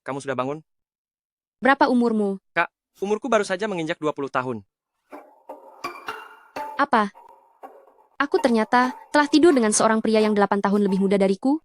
kamu sudah bangun? Berapa umurmu? Kak, umurku baru saja menginjak 20 tahun. Apa? Aku ternyata telah tidur dengan seorang pria yang 8 tahun lebih muda dariku.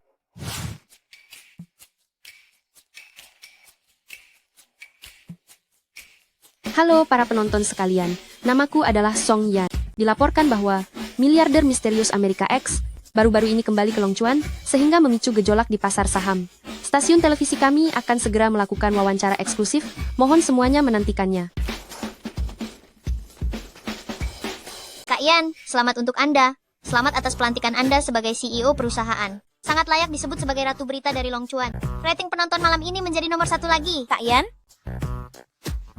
Halo para penonton sekalian, namaku adalah Song Yan. Dilaporkan bahwa miliarder misterius Amerika X baru-baru ini kembali ke Long Chuan sehingga memicu gejolak di pasar saham. Stasiun televisi kami akan segera melakukan wawancara eksklusif, mohon semuanya menantikannya. Kak Yan, selamat untuk Anda. Selamat atas pelantikan Anda sebagai CEO perusahaan. Sangat layak disebut sebagai Ratu Berita dari Long Chuan. Rating penonton malam ini menjadi nomor 1 lagi. Kak Yan?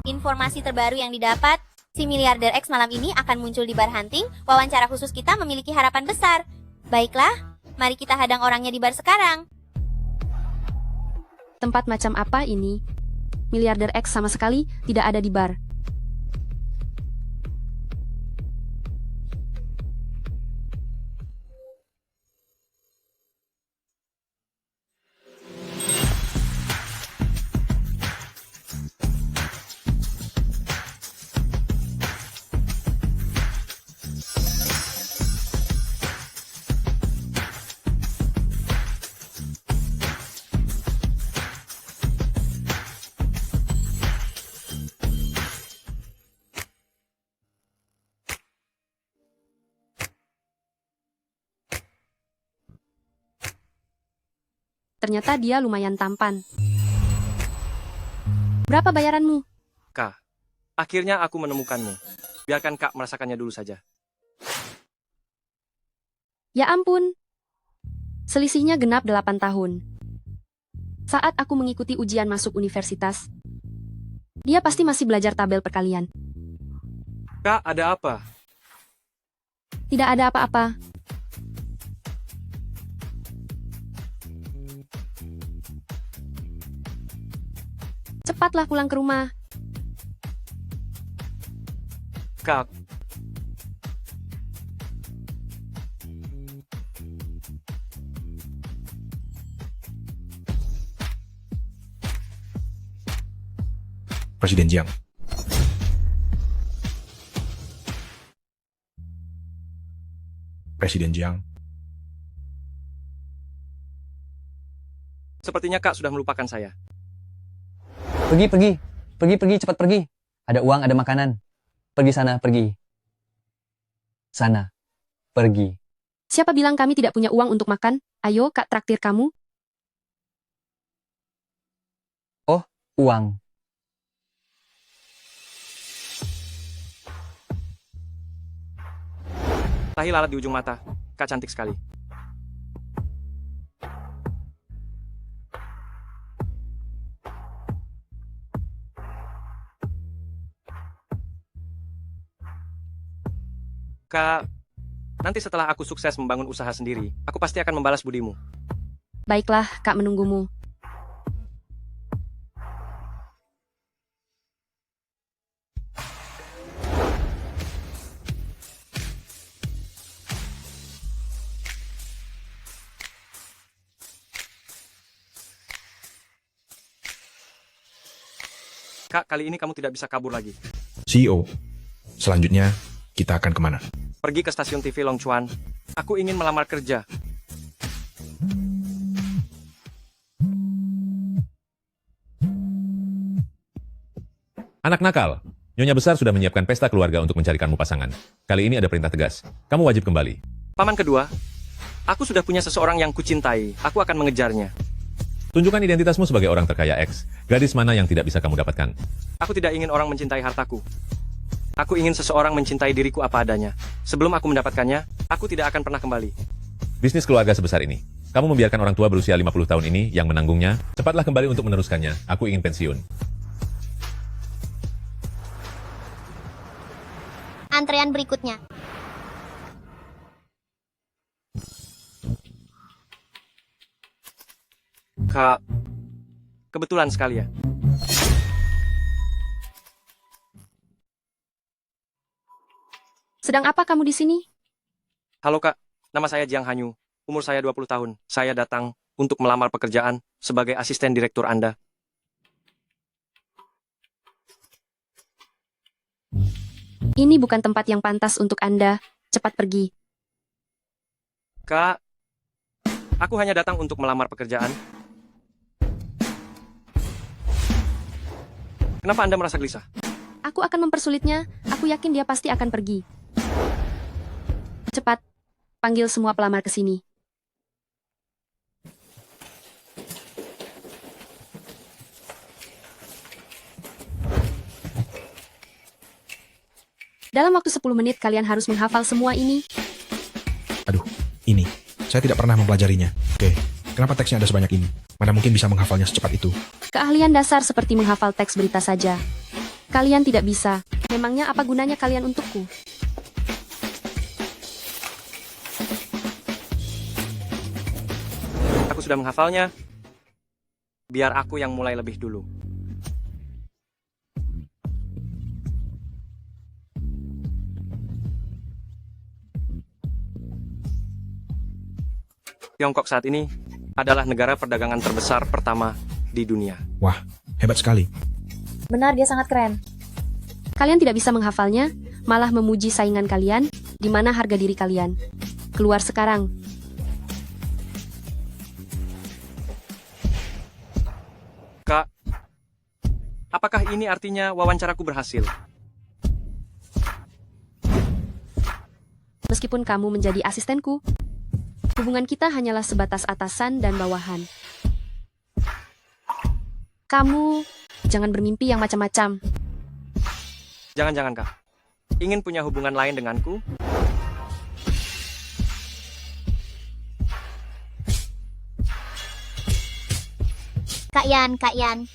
Informasi terbaru yang didapat, si miliarder X malam ini akan muncul di bar hunting. Wawancara khusus kita memiliki harapan besar. Baiklah, mari kita hadang orangnya di bar sekarang. Tempat macam apa ini? Miliarder X sama sekali tidak ada di bar. Ternyata dia lumayan tampan. Berapa bayaranmu? Kak, akhirnya aku menemukanmu. Biarkan Kak merasakannya dulu saja. Ya ampun. Selisihnya genap 8 tahun. Saat aku mengikuti ujian masuk universitas, dia pasti masih belajar tabel perkalian. Kak, ada apa? Tidak ada apa-apa. Cepatlah pulang ke rumah. Kak, Presiden Jiang. Presiden Jiang. sepertinya Kak sudah melupakan saya. Pergi, cepat pergi. Ada uang, ada makanan. Pergi sana, pergi. Sana, pergi. Siapa bilang kami tidak punya uang untuk makan? Ayo, Kak traktir kamu. Oh, uang. Tahi lalat di ujung mata. Kak cantik sekali. Kak, nanti setelah aku sukses membangun usaha sendiri, aku pasti akan membalas budimu. Baiklah, Kak menunggumu. Kak, kali ini kamu tidak bisa kabur lagi. CEO. Selanjutnya, kita akan kemana? Pergi ke stasiun TV Long Chuan. Aku ingin melamar kerja. Anak nakal, Nyonya Besar sudah menyiapkan pesta keluarga untuk mencarikanmu pasangan. Kali ini ada perintah tegas. Kamu wajib kembali. Paman kedua, aku sudah punya seseorang yang kucintai. Aku akan mengejarnya. Tunjukkan identitasmu sebagai orang terkaya X. Gadis mana yang tidak bisa kamu dapatkan? Aku tidak ingin orang mencintai hartaku. Aku ingin seseorang mencintai diriku apa adanya. Sebelum aku mendapatkannya, aku tidak akan pernah kembali. Bisnis keluarga sebesar ini. Kamu membiarkan orang tua berusia 50 tahun ini yang menanggungnya. Cepatlah kembali untuk meneruskannya. Aku ingin pensiun. Antrean berikutnya. Kak, kebetulan sekali ya. Sedang apa kamu di sini? Halo Kak, nama saya Jiang Hanyu. Umur saya 20 tahun. Saya datang untuk melamar pekerjaan sebagai asisten direktur Anda. Ini bukan tempat yang pantas untuk Anda. Cepat pergi. Kak, aku hanya datang untuk melamar pekerjaan. Kenapa Anda merasa gelisah? Aku akan mempersulitnya. Aku yakin dia pasti akan pergi. Cepat, panggil semua pelamar ke sini. Dalam waktu 10 menit kalian harus menghafal semua ini. Aduh, ini. Saya tidak pernah mempelajarinya. Oke, kenapa teksnya ada sebanyak ini? Mana mungkin bisa menghafalnya secepat itu? Keahlian dasar seperti menghafal teks berita saja. Kalian tidak bisa. Memangnya apa gunanya kalian untukku? Aku sudah menghafalnya. Biar aku yang mulai lebih dulu. Tiongkok saat ini adalah negara perdagangan terbesar pertama di dunia. Wah, hebat sekali. Benar, dia sangat keren. Kalian tidak bisa menghafalnya, malah memuji saingan kalian, di mana harga diri kalian. Keluar sekarang. Kak, apakah ini artinya wawancaraku berhasil? Meskipun kamu menjadi asistenku, hubungan kita hanyalah sebatas atasan dan bawahan. Kamu jangan bermimpi yang macam-macam. Jangan-jangan, Kak. Ingin punya hubungan lain denganku? Kak Yan, Kak Yan.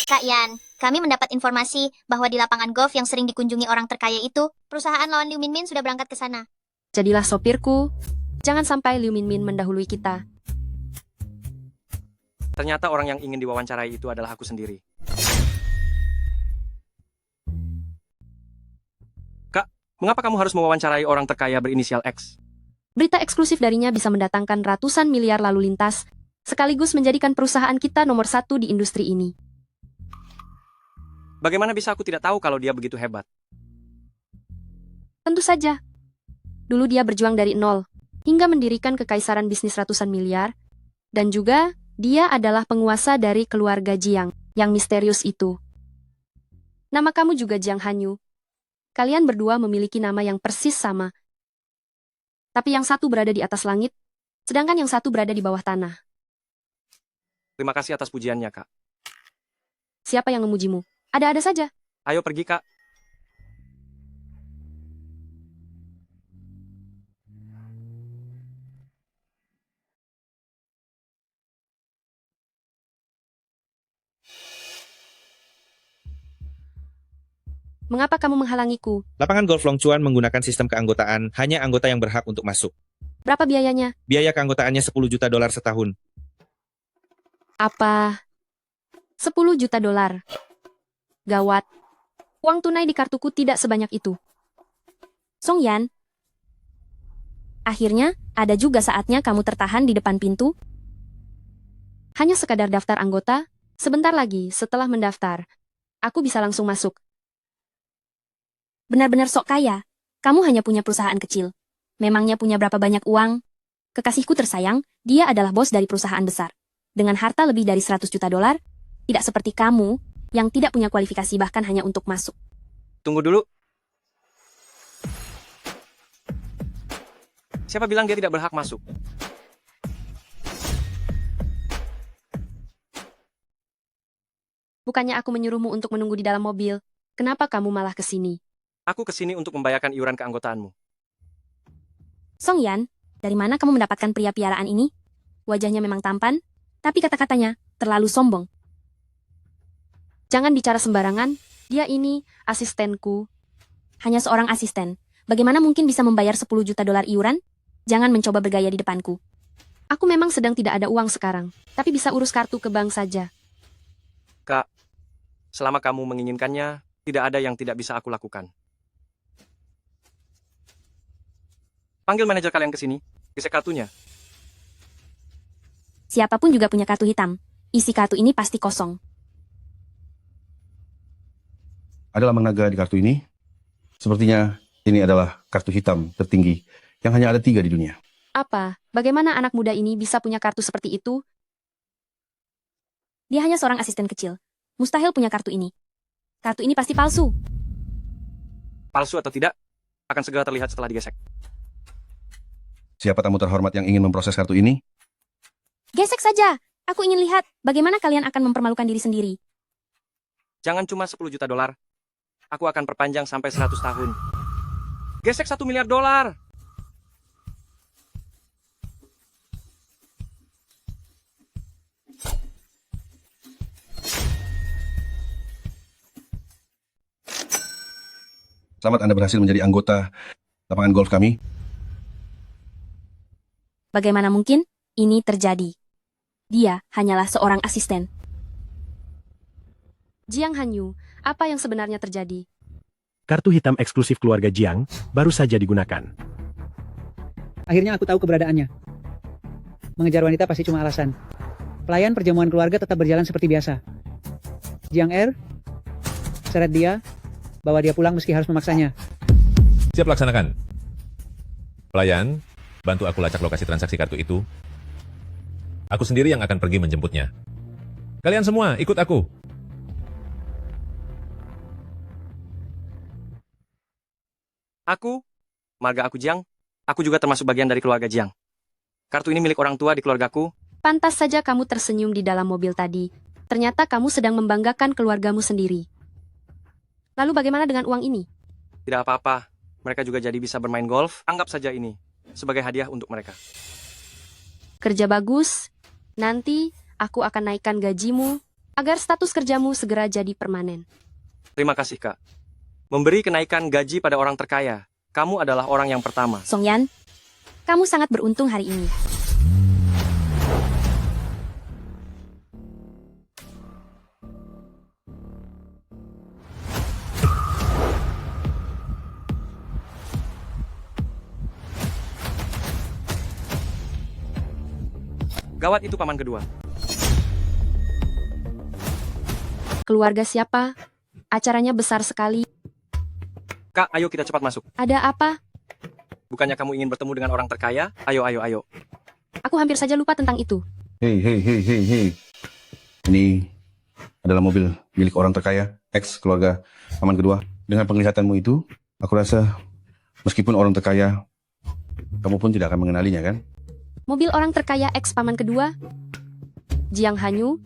Kak Yan, kami mendapat informasi bahwa di lapangan golf yang sering dikunjungi orang terkaya itu, perusahaan lawan Liu Minmin sudah berangkat ke sana. Jadilah sopirku. Jangan sampai Liu Minmin mendahului kita. Ternyata orang yang ingin diwawancarai itu adalah aku sendiri. Kak, mengapa kamu harus mewawancarai orang terkaya berinisial X? Berita eksklusif darinya bisa mendatangkan ratusan miliar lalu lintas, sekaligus menjadikan perusahaan kita nomor 1 di industri ini. Bagaimana bisa aku tidak tahu kalau dia begitu hebat? Tentu saja. Dulu dia berjuang dari nol, hingga mendirikan kekaisaran bisnis ratusan miliar, dan juga dia adalah penguasa dari keluarga Jiang, yang misterius itu. Nama kamu juga Jiang Hanyu. Kalian berdua memiliki nama yang persis sama. Tapi yang satu berada di atas langit, sedangkan yang satu berada di bawah tanah. Terima kasih atas pujiannya, Kak. Siapa yang memujimu? Ada-ada saja. Ayo pergi, Kak. Mengapa kamu menghalangiku? Lapangan golf Longchuan menggunakan sistem keanggotaan, hanya anggota yang berhak untuk masuk. Berapa biayanya? Biaya keanggotaannya $10 juta setahun. Apa? 10 juta dolar. Gawat. Uang tunai di kartuku tidak sebanyak itu. Song Yan. Akhirnya, ada juga saatnya kamu tertahan di depan pintu. Hanya sekadar daftar anggota, sebentar lagi setelah mendaftar, aku bisa langsung masuk. Benar-benar sok kaya. Kamu hanya punya perusahaan kecil. Memangnya punya berapa banyak uang? Kekasihku tersayang, dia adalah bos dari perusahaan besar. Dengan harta lebih dari 100 juta dolar, tidak seperti kamu, yang tidak punya kualifikasi bahkan hanya untuk masuk. Tunggu dulu. Siapa bilang dia tidak berhak masuk? Bukannya aku menyuruhmu untuk menunggu di dalam mobil. Kenapa kamu malah ke sini? Aku kesini untuk membayarkan iuran keanggotaanmu. Song Yan, dari mana kamu mendapatkan pria piaraan ini? Wajahnya memang tampan, tapi kata-katanya terlalu sombong. Jangan bicara sembarangan, dia ini asistenku. Hanya seorang asisten. Bagaimana mungkin bisa membayar 10 juta dolar iuran? Jangan mencoba bergaya di depanku. Aku memang sedang tidak ada uang sekarang, tapi bisa urus kartu ke bank saja. Kak, selama kamu menginginkannya, tidak ada yang tidak bisa aku lakukan. Panggil manajer kalian ke sini, gesek kartunya. Siapapun juga punya kartu hitam. Isi kartu ini pasti kosong. Ada lambang naga di kartu ini? Sepertinya ini adalah kartu hitam tertinggi yang hanya ada 3 di dunia. Apa? Bagaimana anak muda ini bisa punya kartu seperti itu? Dia hanya seorang asisten kecil. Mustahil punya kartu ini. Kartu ini pasti palsu. Palsu atau tidak, akan segera terlihat setelah digesek. Siapa tamu terhormat yang ingin memproses kartu ini? Gesek saja. Aku ingin lihat bagaimana kalian akan mempermalukan diri sendiri. Jangan cuma 10 juta dolar. Aku akan perpanjang sampai 100 tahun. Gesek 1 miliar dolar. Selamat Anda berhasil menjadi anggota lapangan golf kami. Bagaimana mungkin ini terjadi? Dia hanyalah seorang asisten. Jiang Hanyu, apa yang sebenarnya terjadi? Kartu hitam eksklusif keluarga Jiang baru saja digunakan. Akhirnya aku tahu keberadaannya. Mengejar wanita pasti cuma alasan. Pelayan perjamuan keluarga tetap berjalan seperti biasa. Jiang Er, seret dia, bawa dia pulang meski harus memaksanya. Siap laksanakan. Pelayan, bantu aku lacak lokasi transaksi kartu itu. Aku sendiri yang akan pergi menjemputnya. Kalian semua, ikut aku. Aku, marga aku Jiang, aku juga termasuk bagian dari keluarga Jiang. Kartu ini milik orang tua di keluargaku. Pantas saja kamu tersenyum di dalam mobil tadi. Ternyata kamu sedang membanggakan keluargamu sendiri. Lalu bagaimana dengan uang ini? Tidak apa-apa, mereka juga jadi bisa bermain golf. Anggap saja ini sebagai hadiah untuk mereka. Kerja bagus. Nanti aku akan naikkan gajimu agar status kerjamu segera jadi permanen. Terima kasih, Kak. Memberi kenaikan gaji pada orang terkaya. Kamu adalah orang yang pertama. Song Yan, kamu sangat beruntung hari ini. Gawat, itu paman kedua. Keluarga siapa? Acaranya besar sekali. Kak, ayo kita cepat masuk. Ada apa? Bukannya kamu ingin bertemu dengan orang terkaya? Ayo, ayo, ayo. Aku hampir saja lupa tentang itu. Hei. Ini adalah mobil milik orang terkaya, ex keluarga paman kedua. Dengan penglihatanmu itu, aku rasa meskipun orang terkaya, kamu pun tidak akan mengenalinya, kan? Mobil orang terkaya ex paman kedua? Jiang Hanyu,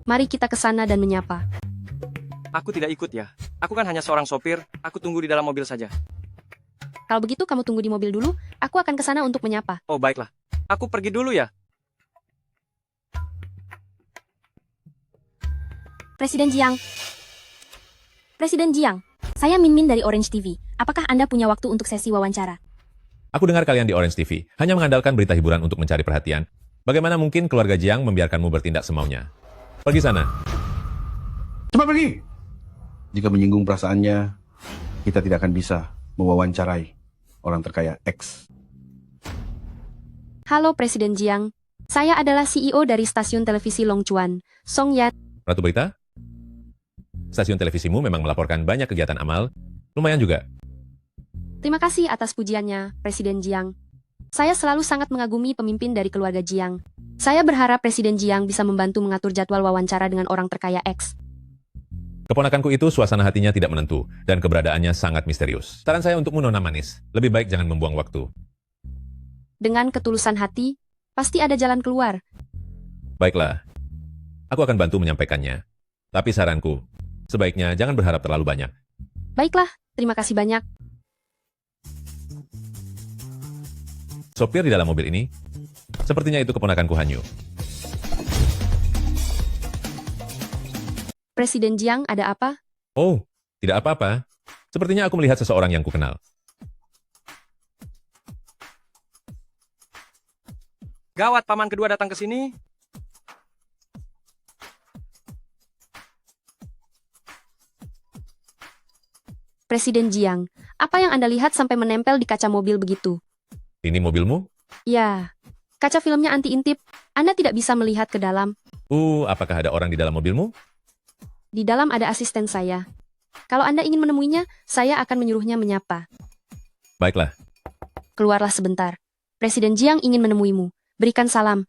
mari kita ke sana dan menyapa. Aku tidak ikut ya. Aku kan hanya seorang sopir. Aku tunggu di dalam mobil saja. Kalau begitu kamu tunggu di mobil dulu, aku akan ke sana untuk menyapa. Oh, baiklah. Aku pergi dulu ya. Presiden Jiang. Presiden Jiang, saya Min Min dari Orange TV. Apakah Anda punya waktu untuk sesi wawancara? Aku dengar kalian di Orange TV hanya mengandalkan berita hiburan untuk mencari perhatian. Bagaimana mungkin keluarga Jiang membiarkanmu bertindak semaunya? Pergi sana. Cepat pergi! Jika menyinggung perasaannya, kita tidak akan bisa mewawancarai orang terkaya X. Halo Presiden Jiang, saya adalah CEO dari stasiun televisi Longchuan, Song Yan. Ratu Berita? Stasiun televisimu memang melaporkan banyak kegiatan amal. Lumayan juga. Terima kasih atas pujiannya, Presiden Jiang. Saya selalu sangat mengagumi pemimpin dari keluarga Jiang. Saya berharap Presiden Jiang bisa membantu mengatur jadwal wawancara dengan orang terkaya X. Keponakanku itu suasana hatinya tidak menentu, dan keberadaannya sangat misterius. Saran saya untukmu, Nona Manis, lebih baik jangan membuang waktu. Dengan ketulusan hati, pasti ada jalan keluar. Baiklah, aku akan bantu menyampaikannya. Tapi saranku, sebaiknya jangan berharap terlalu banyak. Baiklah, terima kasih banyak. Sopir di dalam mobil ini, sepertinya itu keponakanku Hanyu. Presiden Jiang, ada apa? Oh, tidak apa-apa. Sepertinya aku melihat seseorang yang kukenal. Gawat, paman kedua datang ke sini. Presiden Jiang, apa yang Anda lihat sampai menempel di kaca mobil begitu? Ini mobilmu? Ya, kaca filmnya anti-intip. Anda tidak bisa melihat ke dalam. Apakah ada orang di dalam mobilmu? Di dalam ada asisten saya. Kalau Anda ingin menemuinya, saya akan menyuruhnya menyapa. Baiklah. Keluarlah sebentar. Presiden Jiang ingin menemuimu. Berikan salam.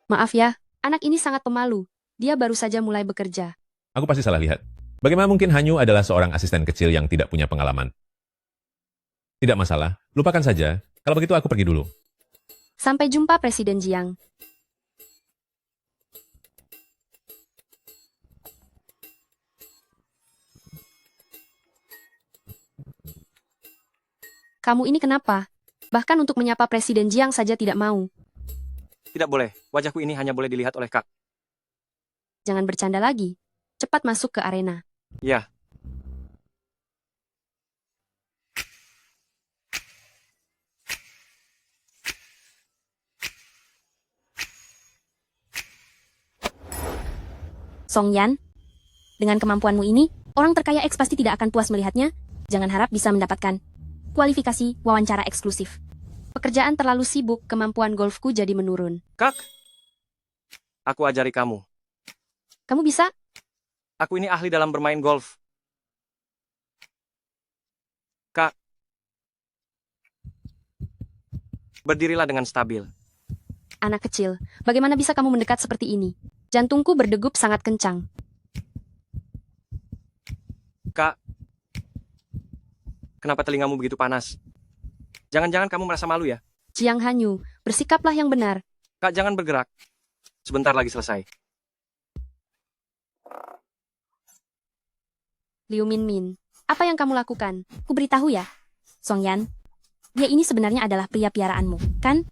Maaf ya, anak ini sangat pemalu. Dia baru saja mulai bekerja. Aku pasti salah lihat. Bagaimana mungkin Hanyu adalah seorang asisten kecil yang tidak punya pengalaman? Tidak masalah, lupakan saja. Kalau begitu aku pergi dulu. Sampai jumpa Presiden Jiang. Kamu ini kenapa? Bahkan untuk menyapa Presiden Jiang saja tidak mau. Tidak boleh, wajahku ini hanya boleh dilihat oleh Kak. Jangan bercanda lagi. Cepat masuk ke arena. Ya. Song Yan, dengan kemampuanmu ini, orang terkaya X pasti tidak akan puas melihatnya. Jangan harap bisa mendapatkan kualifikasi wawancara eksklusif. Pekerjaan terlalu sibuk, kemampuan golfku jadi menurun. Kak, aku ajari kamu. Kamu bisa? Aku ini ahli dalam bermain golf. Kak, berdirilah dengan stabil. Anak kecil, bagaimana bisa kamu mendekat seperti ini? Jantungku berdegup sangat kencang. Kak, kenapa telingamu begitu panas? Jangan-jangan kamu merasa malu ya? Jiang Hanyu, bersikaplah yang benar. Kak, jangan bergerak. Sebentar lagi selesai. Liu Minmin, apa yang kamu lakukan? Ku beritahu ya. Song Yan, dia ini sebenarnya adalah pria piaraanmu, kan?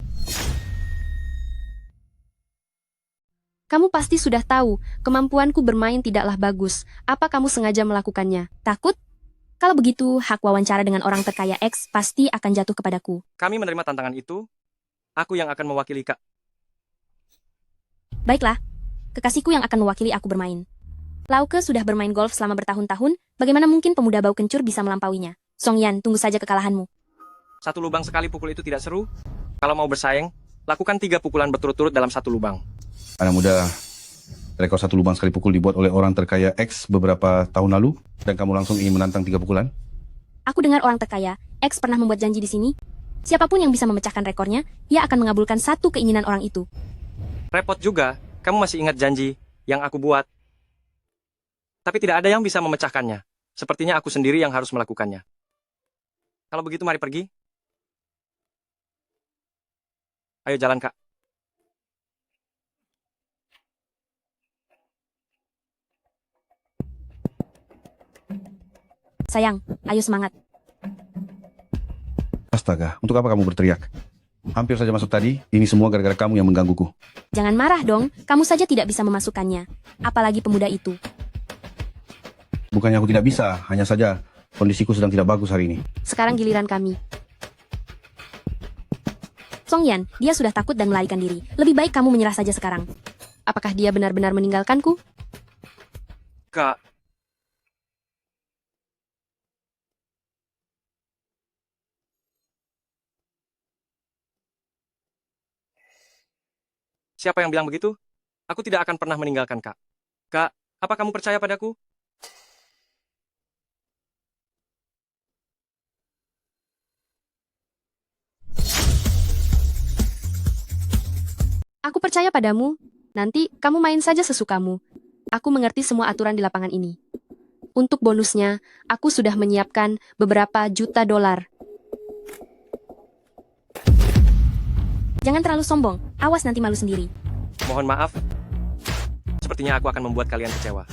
Kamu pasti sudah tahu, kemampuanku bermain tidaklah bagus. Apa kamu sengaja melakukannya? Takut? Kalau begitu, hak wawancara dengan orang terkaya X pasti akan jatuh kepadaku. Kami menerima tantangan itu. Aku yang akan mewakili Kak. Baiklah, kekasihku yang akan mewakili aku bermain. Lauke sudah bermain golf selama bertahun-tahun, bagaimana mungkin pemuda bau kencur bisa melampauinya? Song Yan, tunggu saja kekalahanmu. Satu lubang sekali pukul itu tidak seru. Kalau mau bersaing, lakukan 3 pukulan berturut-turut dalam satu lubang. Anak muda, rekor satu lubang sekali pukul dibuat oleh orang terkaya X beberapa tahun lalu, dan kamu langsung ingin menantang 3 pukulan? Aku dengar orang terkaya X pernah membuat janji di sini. Siapapun yang bisa memecahkan rekornya, ia akan mengabulkan satu keinginan orang itu. Repot juga, kamu masih ingat janji yang aku buat. Tapi tidak ada yang bisa memecahkannya. Sepertinya aku sendiri yang harus melakukannya. Kalau begitu mari pergi. Ayo jalan, Kak. Sayang, ayo semangat. Astaga, untuk apa kamu berteriak? Hampir saja masuk tadi, ini semua gara-gara kamu yang menggangguku. Jangan marah dong, kamu saja tidak bisa memasukkannya. Apalagi pemuda itu. Bukannya aku tidak bisa, hanya saja kondisiku sedang tidak bagus hari ini. Sekarang giliran kami. Song Yan, dia sudah takut dan melarikan diri. Lebih baik kamu menyerah saja sekarang. Apakah dia benar-benar meninggalkanku? Kak. Siapa yang bilang begitu? Aku tidak akan pernah meninggalkan Kak. Kak, apa kamu percaya padaku? Aku percaya padamu. Nanti kamu main saja sesukamu. Aku mengerti semua aturan di lapangan ini. Untuk bonusnya, aku sudah menyiapkan beberapa juta dolar. Jangan terlalu sombong, awas nanti malu sendiri. Mohon maaf. Sepertinya aku akan membuat kalian kecewa.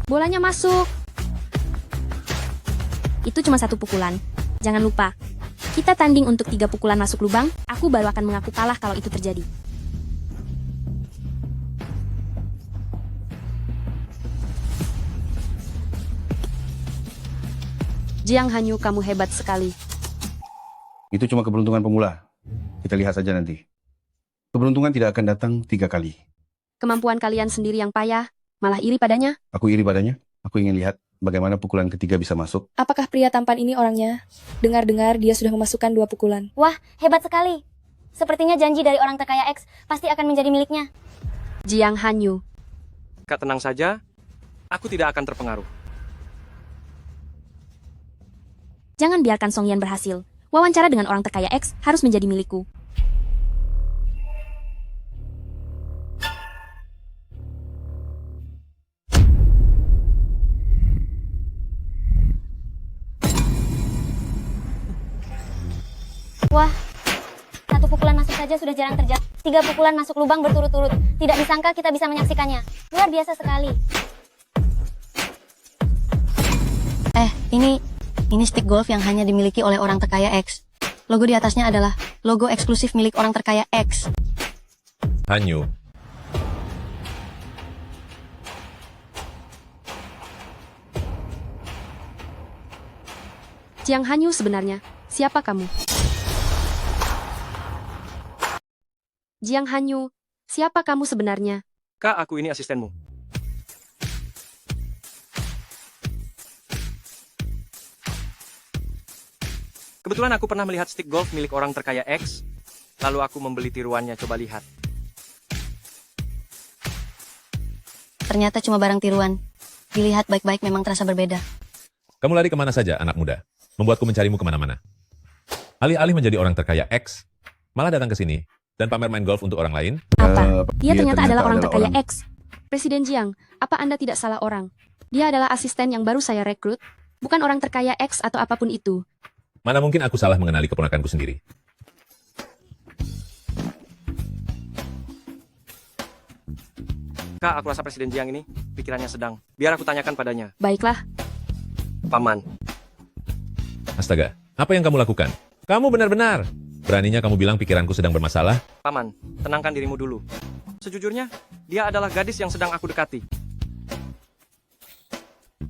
Bolanya masuk. Itu cuma satu pukulan. Jangan lupa, kita tanding untuk 3 pukulan masuk lubang, aku baru akan mengaku kalah kalau itu terjadi. Jiang Hanyu, kamu hebat sekali. Itu cuma keberuntungan pemula. Kita lihat saja nanti. Keberuntungan tidak akan datang 3 kali. Kemampuan kalian sendiri yang payah, malah iri padanya. Aku iri padanya. Aku ingin lihat bagaimana pukulan ketiga bisa masuk? Apakah pria tampan ini orangnya? Dengar-dengar dia sudah memasukkan 2 pukulan. Wah, hebat sekali. Sepertinya janji dari orang terkaya X pasti akan menjadi miliknya. Jiang Hanyu. Kak tenang saja, aku tidak akan terpengaruh. Jangan biarkan Song Yan berhasil. Wawancara dengan orang terkaya X harus menjadi milikku. Wah, 1 pukulan masuk saja sudah jarang terjadi. 3 pukulan masuk lubang berturut-turut. Tidak disangka kita bisa menyaksikannya. Luar biasa sekali. Ini stick golf yang hanya dimiliki oleh orang terkaya X. Logo di atasnya adalah logo eksklusif milik orang terkaya X. Hanyu, Jiang Hanyu sebenarnya, siapa kamu? Jiang Hanyu, siapa kamu sebenarnya? Kak, aku ini asistenmu. Kebetulan aku pernah melihat stick golf milik orang terkaya X, lalu aku membeli tiruannya, coba lihat. Ternyata cuma barang tiruan. Dilihat baik-baik memang terasa berbeda. kamu lari kemana saja, anak muda? Membuatku mencarimu kemana-mana. Alih-alih menjadi orang terkaya X, malah datang ke sini dan pamer main golf untuk orang lain. Apa? Dia ternyata adalah orang terkaya X. Presiden Jiang, apa Anda tidak salah orang? Dia adalah asisten yang baru saya rekrut, bukan orang terkaya X atau apapun itu. Mana mungkin aku salah mengenali keponakanku sendiri. Kak, aku rasa Presiden Jiang ini pikirannya sedang. Biar aku tanyakan padanya. Baiklah. Paman. Astaga, apa yang kamu lakukan? Kamu benar-benar. Beraninya kamu bilang pikiranku sedang bermasalah? Paman, tenangkan dirimu dulu. Sejujurnya, dia adalah gadis yang sedang aku dekati.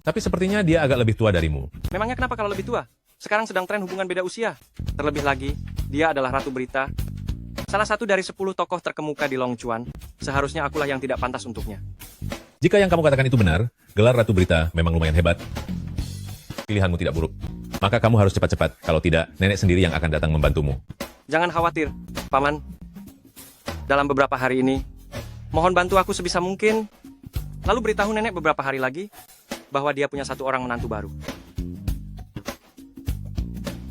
Tapi sepertinya dia agak lebih tua darimu. Memangnya kenapa kalau lebih tua? Sekarang sedang tren hubungan beda usia. Terlebih lagi, dia adalah Ratu Berita. Salah satu dari 10 tokoh terkemuka di Longchuan. Seharusnya akulah yang tidak pantas untuknya. Jika yang kamu katakan itu benar, gelar Ratu Berita memang lumayan hebat. Pilihanmu tidak buruk. Maka kamu harus cepat-cepat, kalau tidak, nenek sendiri yang akan datang membantumu. Jangan khawatir, Paman. Dalam beberapa hari ini, mohon bantu aku sebisa mungkin. Lalu beritahu nenek beberapa hari lagi, bahwa dia punya 1 orang menantu baru.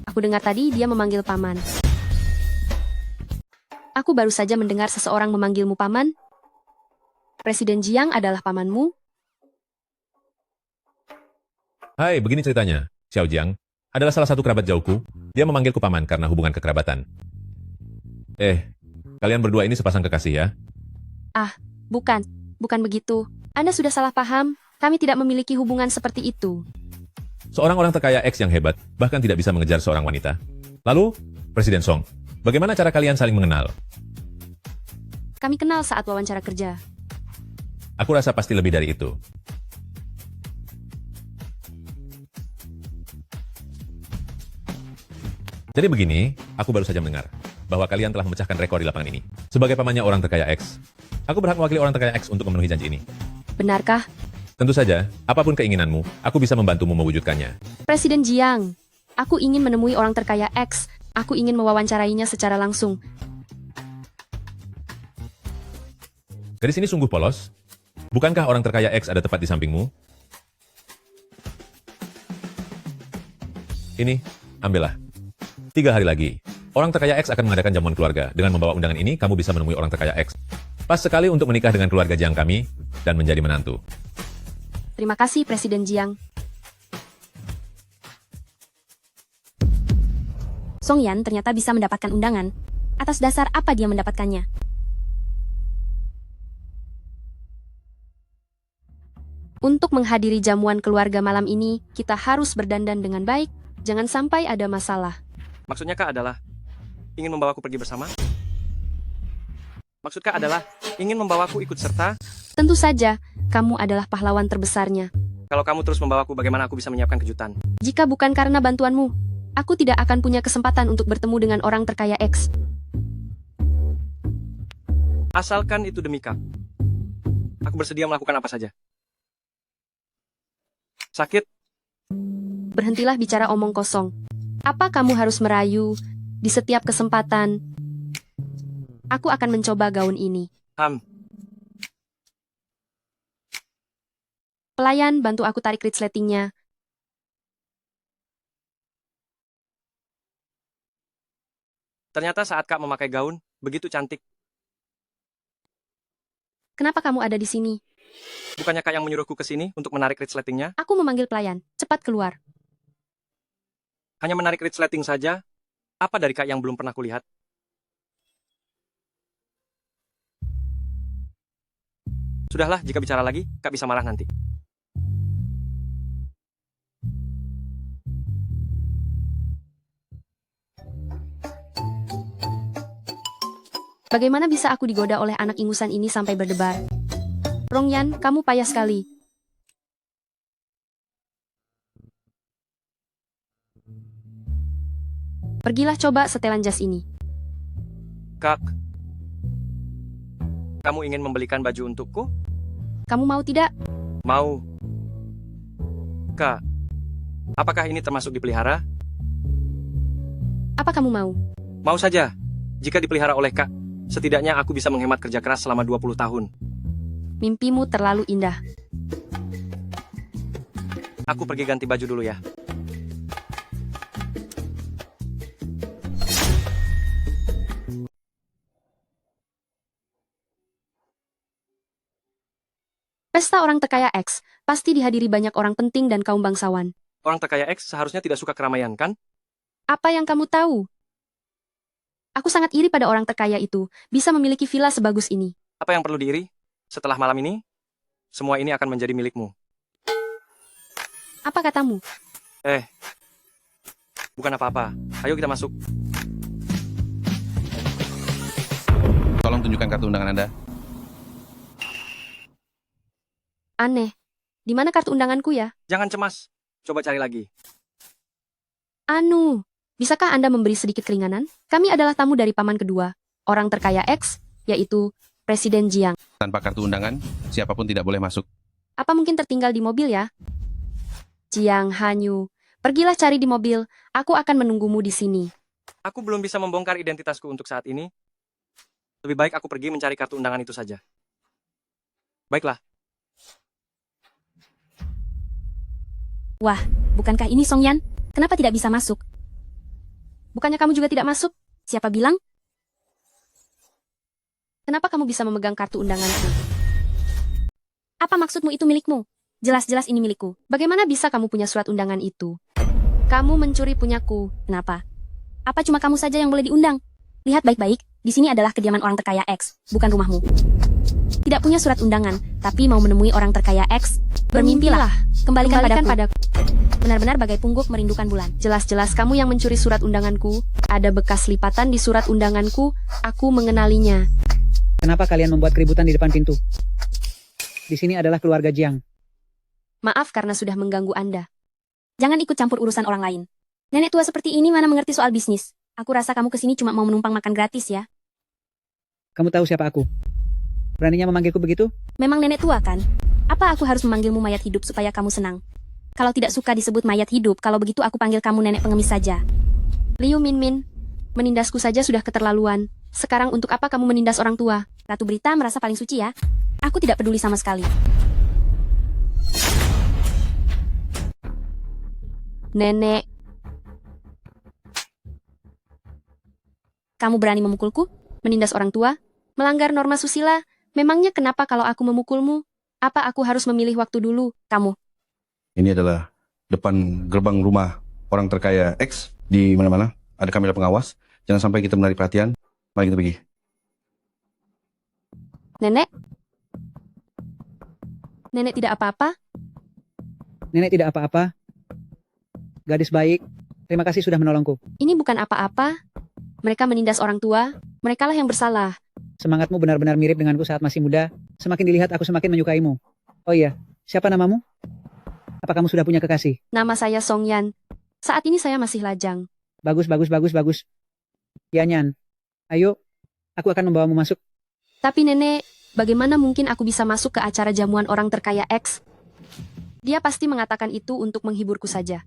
Aku dengar tadi dia memanggil paman. Aku baru saja mendengar seseorang memanggilmu paman. Presiden Jiang adalah pamanmu? Hai, begini ceritanya. Xiao Jiang adalah salah satu kerabat jauhku. Dia memanggilku paman karena hubungan kekerabatan. Kalian berdua ini sepasang kekasih ya? Ah, bukan. Bukan begitu. Anda sudah salah paham. Kami tidak memiliki hubungan seperti itu. Seorang orang terkaya X yang hebat, bahkan tidak bisa mengejar seorang wanita. Lalu, Presiden Song, bagaimana cara kalian saling mengenal? Kami kenal saat wawancara kerja. Aku rasa pasti lebih dari itu. Jadi begini, aku baru saja mendengar bahwa kalian telah memecahkan rekor di lapangan ini. Sebagai pamannya orang terkaya X, aku berhak mewakili orang terkaya X untuk memenuhi janji ini. Benarkah? Tentu saja, apapun keinginanmu, aku bisa membantumu mewujudkannya. Presiden Jiang, aku ingin menemui orang terkaya X. Aku ingin mewawancarainya secara langsung. Gadis ini sungguh polos. Bukankah orang terkaya X ada tepat di sampingmu? Ini, ambillah. 3 hari lagi, orang terkaya X akan mengadakan jamuan keluarga. Dengan membawa undangan ini, kamu bisa menemui orang terkaya X. Pas sekali untuk menikah dengan keluarga Jiang kami, dan menjadi menantu. Terima kasih, Presiden Jiang. Song Yan ternyata bisa mendapatkan undangan. Atas dasar apa dia mendapatkannya? Untuk menghadiri jamuan keluarga malam ini, kita harus berdandan dengan baik. Jangan sampai ada masalah. Maksudnya Kak adalah, ingin membawaku pergi bersama? Maksud Kak adalah, ingin membawaku ikut serta? Tentu saja, kamu adalah pahlawan terbesarnya. Kalau kamu terus membawaku, bagaimana aku bisa menyiapkan kejutan? Jika bukan karena bantuanmu, aku tidak akan punya kesempatan untuk bertemu dengan orang terkaya X. Asalkan itu demi Kak. Aku bersedia melakukan apa saja. Sakit? Berhentilah bicara omong kosong. Apa kamu harus merayu di setiap kesempatan? Aku akan mencoba gaun ini. Pelayan, bantu aku tarik resletingnya. Ternyata saat Kak memakai gaun, begitu cantik. Kenapa kamu ada di sini? Bukannya Kak yang menyuruhku ke sini untuk menarik resletingnya? Aku memanggil pelayan. Cepat keluar. Hanya menarik resleting saja? Apa dari Kak yang belum pernah kulihat? Sudahlah, jika bicara lagi, Kak bisa marah nanti. Bagaimana bisa aku digoda oleh anak ingusan ini sampai berdebar? Rongyan, kamu payah sekali. Pergilah coba setelan jas ini. Kak, kamu ingin membelikan baju untukku? Kamu mau tidak? Mau. Kak, apakah ini termasuk dipelihara? Apa kamu mau? Mau saja. Jika dipelihara oleh Kak, setidaknya aku bisa menghemat kerja keras selama 20 tahun. Mimpimu terlalu indah. Aku pergi ganti baju dulu ya. Pesta orang terkaya X pasti dihadiri banyak orang penting dan kaum bangsawan. Orang terkaya X seharusnya tidak suka keramaian, kan? Apa yang kamu tahu? Aku sangat iri pada orang terkaya itu, bisa memiliki villa sebagus ini. Apa yang perlu diiri? Setelah malam ini, semua ini akan menjadi milikmu. Apa katamu? Bukan apa-apa. Ayo kita masuk. Tolong tunjukkan kartu undangan Anda. Aneh. Di mana kartu undanganku ya? Jangan cemas. Coba cari lagi. Anu, bisakah Anda memberi sedikit keringanan? Kami adalah tamu dari paman kedua, orang terkaya X, yaitu Presiden Jiang. Tanpa kartu undangan, siapapun tidak boleh masuk. Apa mungkin tertinggal di mobil ya? Jiang Hanyu, pergilah cari di mobil, aku akan menunggumu di sini. Aku belum bisa membongkar identitasku untuk saat ini. Lebih baik aku pergi mencari kartu undangan itu saja. Baiklah. Wah, bukankah ini Song Yan? Kenapa tidak bisa masuk? Bukannya kamu juga tidak masuk? Siapa bilang? Kenapa kamu bisa memegang kartu undanganku? Apa maksudmu itu milikmu? Jelas-jelas ini milikku. Bagaimana bisa kamu punya surat undangan itu? Kamu mencuri punyaku. Kenapa? Apa cuma kamu saja yang boleh diundang? Lihat baik-baik, di sini adalah kediaman orang terkaya X, bukan rumahmu. Tidak punya surat undangan, tapi mau menemui orang terkaya X, bermimpilah. Kembalikan padaku. Benar-benar bagai pungguk merindukan bulan. Jelas-jelas kamu yang mencuri surat undanganku. Ada bekas lipatan di surat undanganku. Aku mengenalinya. Kenapa kalian membuat keributan di depan pintu? Di sini adalah keluarga Jiang. Maaf karena sudah mengganggu Anda. Jangan ikut campur urusan orang lain. Nenek tua seperti ini mana mengerti soal bisnis. Aku rasa kamu kesini cuma mau menumpang makan gratis ya. Kamu tahu siapa aku? Beraninya memanggilku begitu? Memang nenek tua kan? Apa aku harus memanggilmu mayat hidup supaya kamu senang? Kalau tidak suka disebut mayat hidup, kalau begitu aku panggil kamu nenek pengemis saja. Liu Minmin, menindasku saja sudah keterlaluan. Sekarang untuk apa kamu menindas orang tua? Ratu Berita merasa paling suci ya? Aku tidak peduli sama sekali. Nenek. Kamu berani memukulku? Menindas orang tua? Melanggar norma susila? Memangnya kenapa kalau aku memukulmu? Apa aku harus memilih waktu dulu? Kamu. Ini adalah depan gerbang rumah orang terkaya X. Di mana-mana ada kamera pengawas. Jangan sampai kita menarik perhatian. Mari kita pergi. Nenek? Nenek tidak apa-apa? Nenek tidak apa-apa. Gadis baik. Terima kasih sudah menolongku. Ini bukan apa-apa. Mereka menindas orang tua. Merekalah yang bersalah. Semangatmu benar-benar mirip denganku saat masih muda. Semakin dilihat aku semakin menyukaimu. Oh iya, siapa namamu? Apa kamu sudah punya kekasih? Nama saya Song Yan. Saat ini saya masih lajang. Bagus. Yanyan, ayo, aku akan membawamu masuk. Tapi nenek, bagaimana mungkin aku bisa masuk ke acara jamuan orang terkaya X? Dia pasti mengatakan itu untuk menghiburku saja.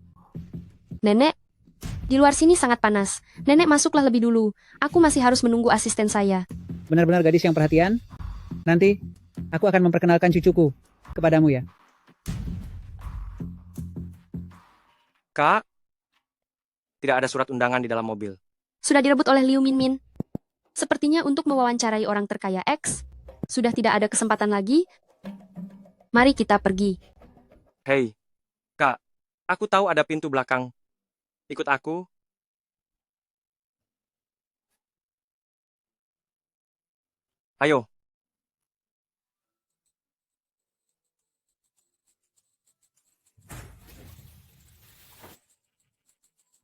Nenek, di luar sini sangat panas. Nenek masuklah lebih dulu. Aku masih harus menunggu asisten saya. Benar-benar gadis yang perhatian. Nanti, aku akan memperkenalkan cucuku kepadamu ya. Kak, tidak ada surat undangan di dalam mobil. Sudah direbut oleh Liu Minmin. Sepertinya untuk mewawancarai orang terkaya X, sudah tidak ada kesempatan lagi. Mari kita pergi. Hei, Kak, aku tahu ada pintu belakang. Ikut aku. Ayo.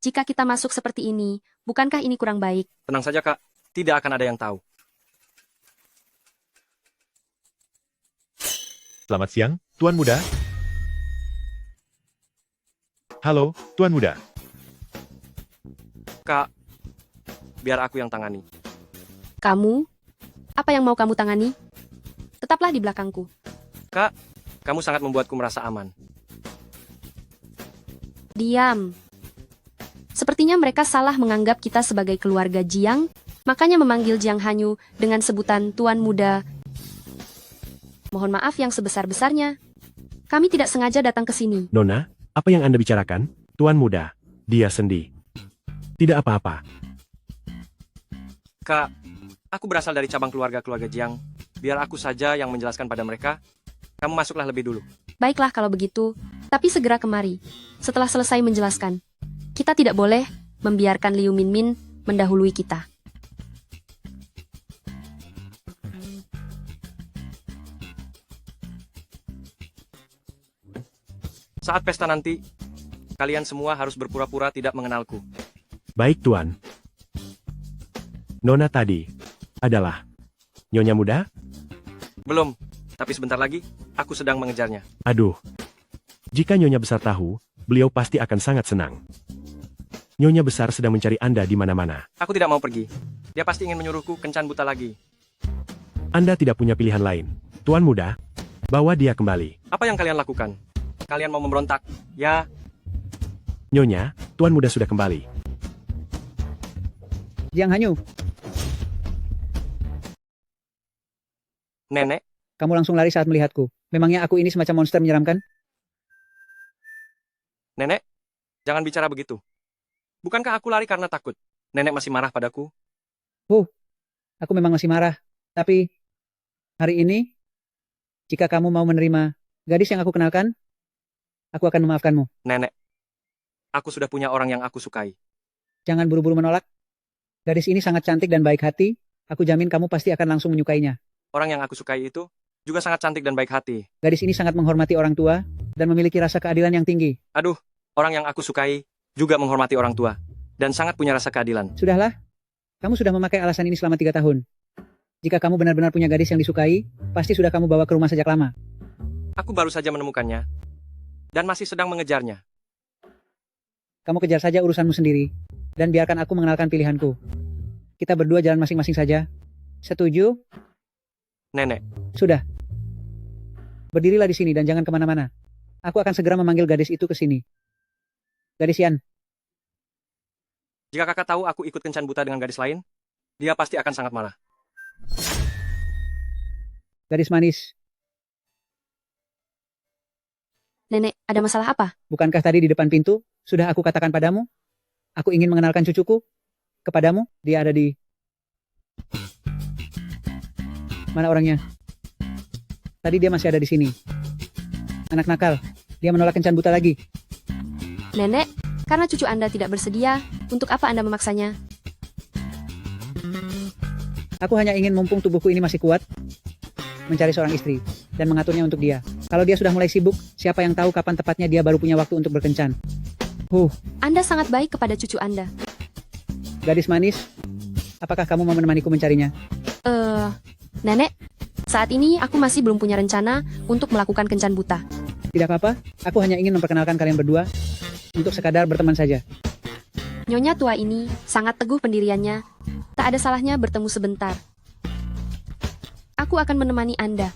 Jika kita masuk seperti ini, bukankah ini kurang baik? Tenang saja, Kak. Tidak akan ada yang tahu. Selamat siang, Tuan Muda. Halo, Tuan Muda. Kak, biar aku yang tangani. Kamu? Apa yang mau kamu tangani? Tetaplah di belakangku. Kak, kamu sangat membuatku merasa aman. Diam. Sepertinya mereka salah menganggap kita sebagai keluarga Jiang, makanya memanggil Jiang Hanyu dengan sebutan Tuan Muda. Mohon maaf yang sebesar-besarnya. Kami tidak sengaja datang ke sini. Nona, apa yang Anda bicarakan? Tuan Muda, dia sendi. Tidak apa-apa. Kak, aku berasal dari cabang keluarga Jiang. Biar aku saja yang menjelaskan pada mereka. Kamu masuklah lebih dulu. Baiklah kalau begitu, tapi segera kemari. Setelah selesai menjelaskan. Kita tidak boleh membiarkan Liu Minmin mendahului kita. Saat pesta nanti, kalian semua harus berpura-pura tidak mengenalku. Baik, Tuan. Nona tadi adalah Nyonya Muda? Belum, tapi sebentar lagi, aku sedang mengejarnya. Aduh. Jika Nyonya Besar tahu, beliau pasti akan sangat senang. Nyonya Besar sedang mencari Anda di mana-mana. Aku tidak mau pergi. Dia pasti ingin menyuruhku kencan buta lagi. Anda tidak punya pilihan lain. Tuan Muda, bawa dia kembali. Apa yang kalian lakukan? Kalian mau memberontak? Ya, Nyonya, Tuan Muda sudah kembali. Jiang Hanyu, Nenek, kamu langsung lari saat melihatku. Memangnya aku ini semacam monster menyeramkan? Nenek, jangan bicara begitu. Bukankah aku lari karena takut? Nenek masih marah padaku? Aku memang masih marah. Tapi, hari ini, jika kamu mau menerima gadis yang aku kenalkan, aku akan memaafkanmu. Nenek, aku sudah punya orang yang aku sukai. Jangan buru-buru menolak. Gadis ini sangat cantik dan baik hati. Aku jamin kamu pasti akan langsung menyukainya. Orang yang aku sukai itu juga sangat cantik dan baik hati. Gadis ini sangat menghormati orang tua dan memiliki rasa keadilan yang tinggi. Aduh, orang yang aku sukai juga menghormati orang tua dan sangat punya rasa keadilan. Sudahlah, kamu sudah memakai alasan ini selama 3 tahun. Jika kamu benar-benar punya gadis yang disukai, pasti sudah kamu bawa ke rumah sejak lama. Aku baru saja menemukannya dan masih sedang mengejarnya. Kamu kejar saja urusanmu sendiri, dan biarkan aku mengenalkan pilihanku. Kita berdua jalan masing-masing saja. Setuju? Nenek, Sudah. Berdirilah di sini dan jangan kemana-mana. Aku akan segera memanggil gadis itu ke sini. Gadis Yan, jika kakak tahu aku ikut kencan buta dengan gadis lain, dia pasti akan sangat marah. gadis manis, Nenek, ada masalah apa? bukankah tadi di depan pintu sudah aku katakan padamu? Aku ingin mengenalkan cucuku kepadamu. Dia ada di... Mana orangnya? Tadi dia masih ada di sini. Anak nakal, dia menolak kencan buta lagi. Nenek, karena cucu Anda tidak bersedia, untuk apa Anda memaksanya? Aku hanya ingin mumpung tubuhku ini masih kuat, mencari seorang istri, dan mengaturnya untuk dia. Kalau dia sudah mulai sibuk, siapa yang tahu kapan tepatnya dia baru punya waktu untuk berkencan. Anda sangat baik kepada cucu Anda. Gadis manis, apakah kamu mau menemaniku mencarinya? Nenek, saat ini aku masih belum punya rencana untuk melakukan kencan buta. Tidak apa-apa, aku hanya ingin memperkenalkan kalian berdua, untuk sekadar berteman saja. Nyonya tua ini sangat teguh pendiriannya. Tak ada salahnya bertemu sebentar. Aku akan menemani Anda.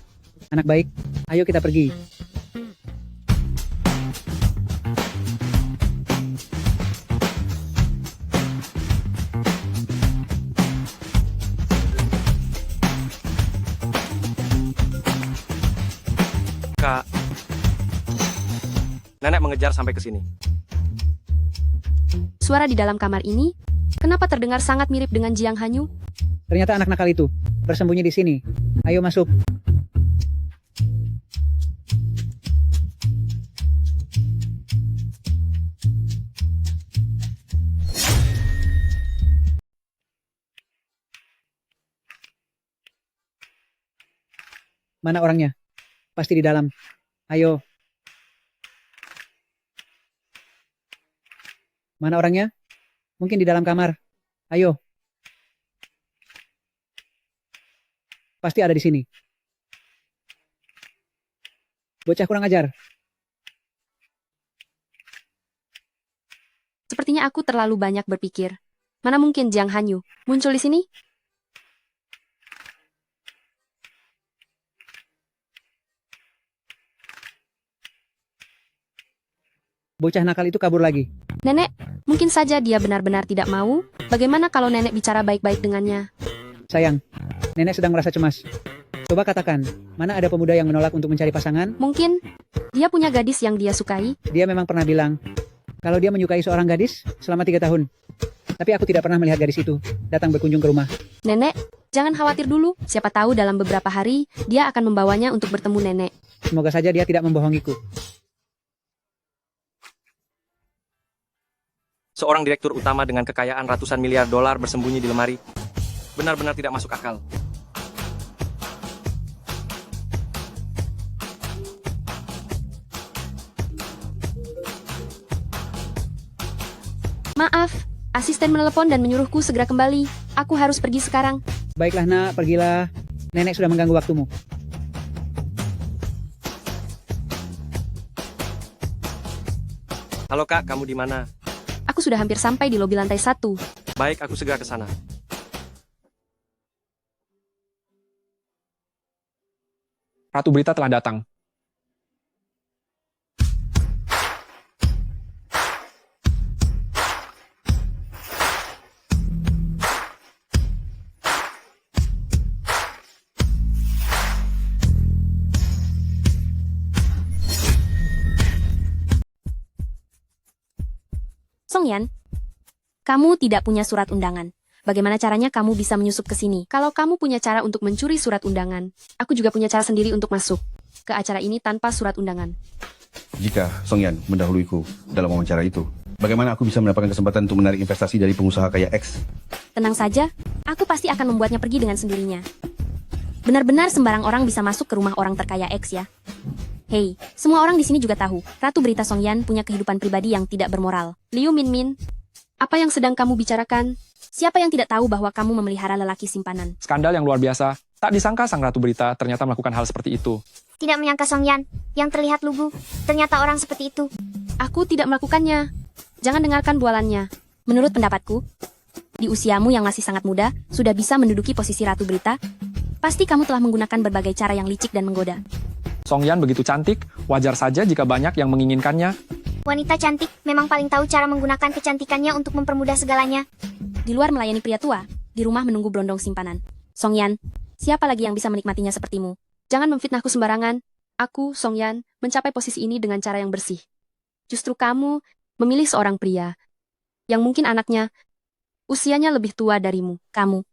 Anak baik, ayo kita pergi. kejar sampai ke sini. Suara di dalam kamar ini, kenapa terdengar sangat mirip dengan Jiang Hanyu? Ternyata anak nakal itu bersembunyi di sini. Ayo masuk. Mana orangnya? Pasti di dalam. Ayo. Mana orangnya? Mungkin di dalam kamar. Ayo. Pasti ada di sini. Bocah kurang ajar. Sepertinya aku terlalu banyak berpikir. Mana mungkin Jiang Hanyu muncul di sini? Bocah nakal itu kabur lagi. Nenek, mungkin saja dia benar-benar tidak mau. Bagaimana kalau nenek bicara baik-baik dengannya? Sayang, nenek sedang merasa cemas. Coba katakan, mana ada pemuda yang menolak untuk mencari pasangan? Mungkin dia punya gadis yang dia sukai. Dia memang pernah bilang, kalau dia menyukai seorang gadis selama 3 tahun. Tapi aku tidak pernah melihat gadis itu datang berkunjung ke rumah. Nenek, jangan khawatir dulu. Siapa tahu dalam beberapa hari, dia akan membawanya untuk bertemu nenek. Semoga saja dia tidak membohongiku. Seorang direktur utama dengan kekayaan ratusan miliar dolar bersembunyi di lemari. Benar-benar tidak masuk akal. Maaf, asisten menelepon dan menyuruhku segera kembali. Aku harus pergi sekarang. Baiklah nak, pergilah. Nenek sudah mengganggu waktumu. Halo kak, kamu di mana? Aku sudah hampir sampai di lobi lantai 1. Baik, aku segera ke sana. Ratu Berita telah datang. Song Yan, kamu tidak punya surat undangan. Bagaimana caranya kamu bisa menyusup ke sini? Kalau kamu punya cara untuk mencuri surat undangan, aku juga punya cara sendiri untuk masuk ke acara ini tanpa surat undangan. Jika Song Yan mendahuluiku dalam wawancara itu, bagaimana aku bisa mendapatkan kesempatan untuk menarik investasi dari pengusaha kaya X? Tenang saja, aku pasti akan membuatnya pergi dengan sendirinya. Benar-benar sembarang orang bisa masuk ke rumah orang terkaya X ya. Hei, semua orang di sini juga tahu, Ratu Berita Song Yan punya kehidupan pribadi yang tidak bermoral. Liu Minmin, apa yang sedang kamu bicarakan? Siapa yang tidak tahu bahwa kamu memelihara lelaki simpanan? Skandal yang luar biasa. Tak disangka sang Ratu Berita ternyata melakukan hal seperti itu. Tidak menyangka Song Yan, yang terlihat lugu, ternyata orang seperti itu. Aku tidak melakukannya. Jangan dengarkan bualannya. Menurut pendapatku, di usiamu yang masih sangat muda, sudah bisa menduduki posisi Ratu Berita, pasti kamu telah menggunakan berbagai cara yang licik dan menggoda. Song Yan begitu cantik, wajar saja jika banyak yang menginginkannya. Wanita cantik memang paling tahu cara menggunakan kecantikannya untuk mempermudah segalanya. Di luar melayani pria tua, di rumah menunggu berondong simpanan. Song Yan, siapa lagi yang bisa menikmatinya sepertimu? Jangan memfitnahku sembarangan. Aku, Song Yan, mencapai posisi ini dengan cara yang bersih. Justru kamu memilih seorang pria yang mungkin anaknya usianya lebih tua darimu, kamu.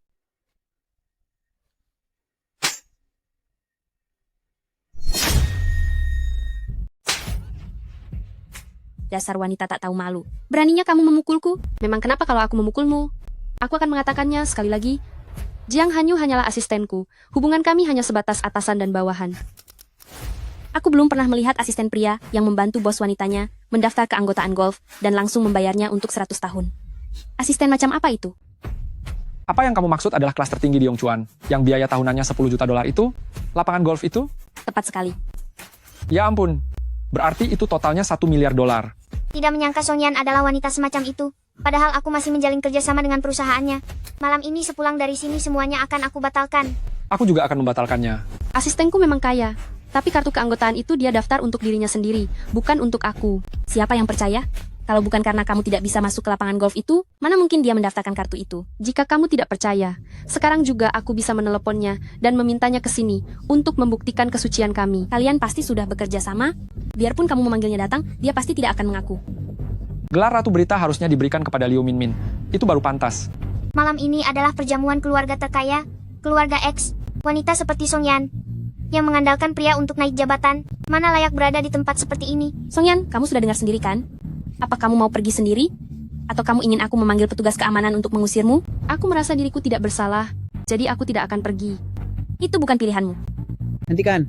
Dasar wanita tak tahu malu. Beraninya kamu memukulku? Memang kenapa kalau aku memukulmu? Aku akan mengatakannya sekali lagi. Jiang Hanyu hanyalah asistenku. Hubungan kami hanya sebatas atasan dan bawahan. Aku belum pernah melihat asisten pria yang membantu bos wanitanya mendaftar keanggotaan golf dan langsung membayarnya untuk 100 tahun. Asisten macam apa itu? Apa yang kamu maksud adalah kelas tertinggi di Yongchuan, yang biaya tahunannya 10 juta dolar itu? Lapangan golf itu? Tepat sekali. Ya ampun, berarti itu totalnya 1 miliar dolar. Tidak menyangka Song Yan adalah wanita semacam itu. Padahal aku masih menjalin kerjasama dengan perusahaannya. Malam ini sepulang dari sini semuanya akan aku batalkan. Aku juga akan membatalkannya. Asistenku memang kaya, tapi kartu keanggotaan itu dia daftar untuk dirinya sendiri, bukan untuk aku. Siapa yang percaya? Kalau bukan karena kamu tidak bisa masuk ke lapangan golf itu, mana mungkin dia mendaftarkan kartu itu? Jika kamu tidak percaya, sekarang juga aku bisa meneleponnya dan memintanya ke sini untuk membuktikan kesucian kami. Kalian pasti sudah bekerja sama. Biarpun kamu memanggilnya datang, dia pasti tidak akan mengaku. Gelar Ratu Berita harusnya diberikan kepada Liu Minmin. Itu baru pantas. Malam ini adalah perjamuan keluarga terkaya, keluarga X, wanita seperti Song Yan, yang mengandalkan pria untuk naik jabatan. Mana layak berada di tempat seperti ini? Song Yan, kamu sudah dengar sendiri kan? Apa kamu mau pergi sendiri? Atau kamu ingin aku memanggil petugas keamanan untuk mengusirmu? Aku merasa diriku tidak bersalah, jadi aku tidak akan pergi. Itu bukan pilihanmu. Hentikan.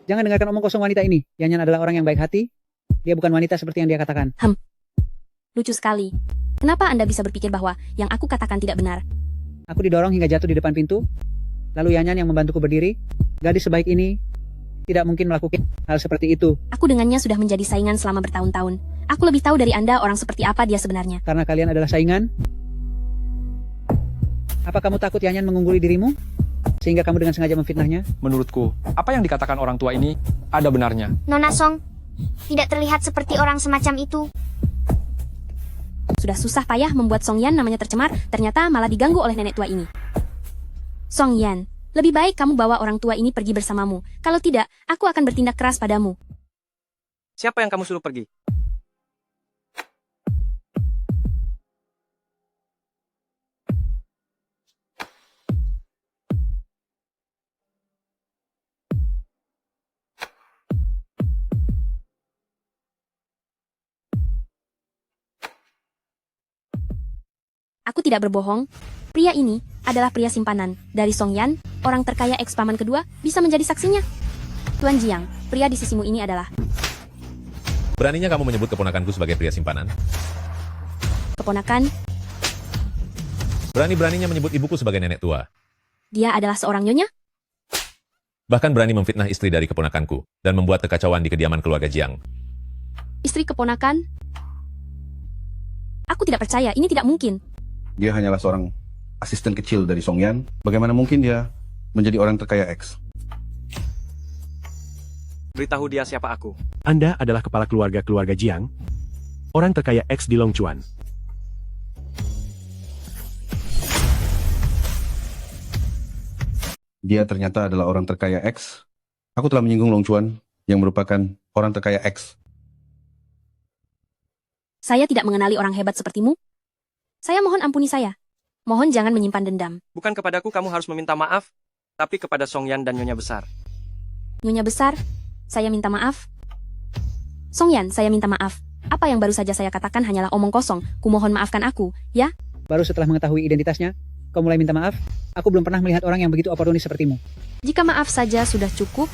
Jangan dengarkan omong kosong wanita ini. Yanyan adalah orang yang baik hati. Dia bukan wanita seperti yang dia katakan. Lucu sekali. Kenapa Anda bisa berpikir bahwa yang aku katakan tidak benar? Aku didorong hingga jatuh di depan pintu. Lalu Yanyan yang membantuku berdiri. Gadis sebaik ini tidak mungkin melakukan hal seperti itu. Aku dengannya sudah menjadi saingan selama bertahun-tahun. Aku lebih tahu dari Anda orang seperti apa dia sebenarnya. Karena kalian adalah saingan? Apa kamu takut Yanyan mengungguli dirimu? Sehingga kamu dengan sengaja memfitnahnya? Menurutku, apa yang dikatakan orang tua ini ada benarnya. Nona Song, tidak terlihat seperti orang semacam itu. Sudah susah payah membuat Song Yan namanya tercemar, ternyata malah diganggu oleh nenek tua ini. Song Yan, lebih baik kamu bawa orang tua ini pergi bersamamu. Kalau tidak, aku akan bertindak keras padamu. Siapa yang kamu suruh pergi? Aku tidak berbohong. Pria ini adalah pria simpanan dari Song Yan, orang terkaya eks paman kedua, bisa menjadi saksinya. Tuan Jiang, pria di sisimu ini adalah... Beraninya kamu menyebut keponakanku sebagai pria simpanan? Keponakan, Berani-beraninya menyebut ibuku sebagai nenek tua? dia adalah seorang nyonya? Bahkan berani memfitnah istri dari keponakanku dan membuat kekacauan di kediaman keluarga Jiang. Istri keponakan? Aku tidak percaya, ini tidak mungkin. Dia hanyalah seorang asisten kecil dari Song Yan. Bagaimana mungkin dia menjadi orang terkaya X? Beritahu dia siapa aku. Anda adalah kepala keluarga Jiang, orang terkaya X di Longchuan. Dia ternyata adalah orang terkaya X. Aku telah menyinggung Longchuan yang merupakan orang terkaya X. Saya tidak mengenali orang hebat sepertimu. Saya mohon ampuni saya. Mohon jangan menyimpan dendam. Bukan kepadaku kamu harus meminta maaf, tapi kepada Song Yan dan Nyonya Besar. Nyonya Besar, saya minta maaf. Song Yan, saya minta maaf. Apa yang baru saja saya katakan hanyalah omong kosong. Kumohon maafkan aku, ya? Baru setelah mengetahui identitasnya, kau mulai minta maaf? Aku belum pernah melihat orang yang begitu oportunis sepertimu. Jika maaf saja sudah cukup,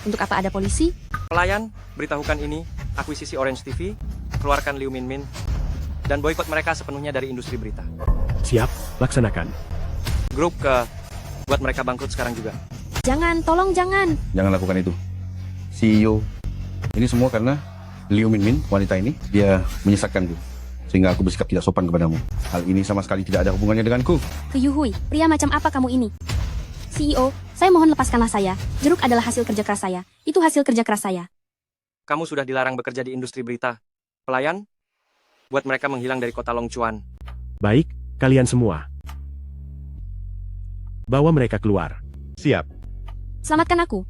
untuk apa ada polisi? Pelayan, beritahukan ini, akuisisi Orange TV, keluarkan Liu Minmin, dan boikot mereka sepenuhnya dari industri berita. Siap, laksanakan. Grup ke, buat mereka bangkrut sekarang juga. Jangan, tolong jangan. Jangan lakukan itu. CEO, ini semua karena Liu Minmin, wanita ini, dia menyesatkanku. Sehingga aku bersikap tidak sopan kepadamu. Hal ini sama sekali tidak ada hubungannya denganku. Keyuhui, pria macam apa kamu ini? CEO, saya mohon lepaskanlah saya. Jeruk adalah hasil kerja keras saya. Itu hasil kerja keras saya. Kamu sudah dilarang bekerja di industri berita. Pelayan, buat mereka menghilang dari kota Longchuan. Baik, kalian semua. Bawa mereka keluar. Siap. Selamatkan aku.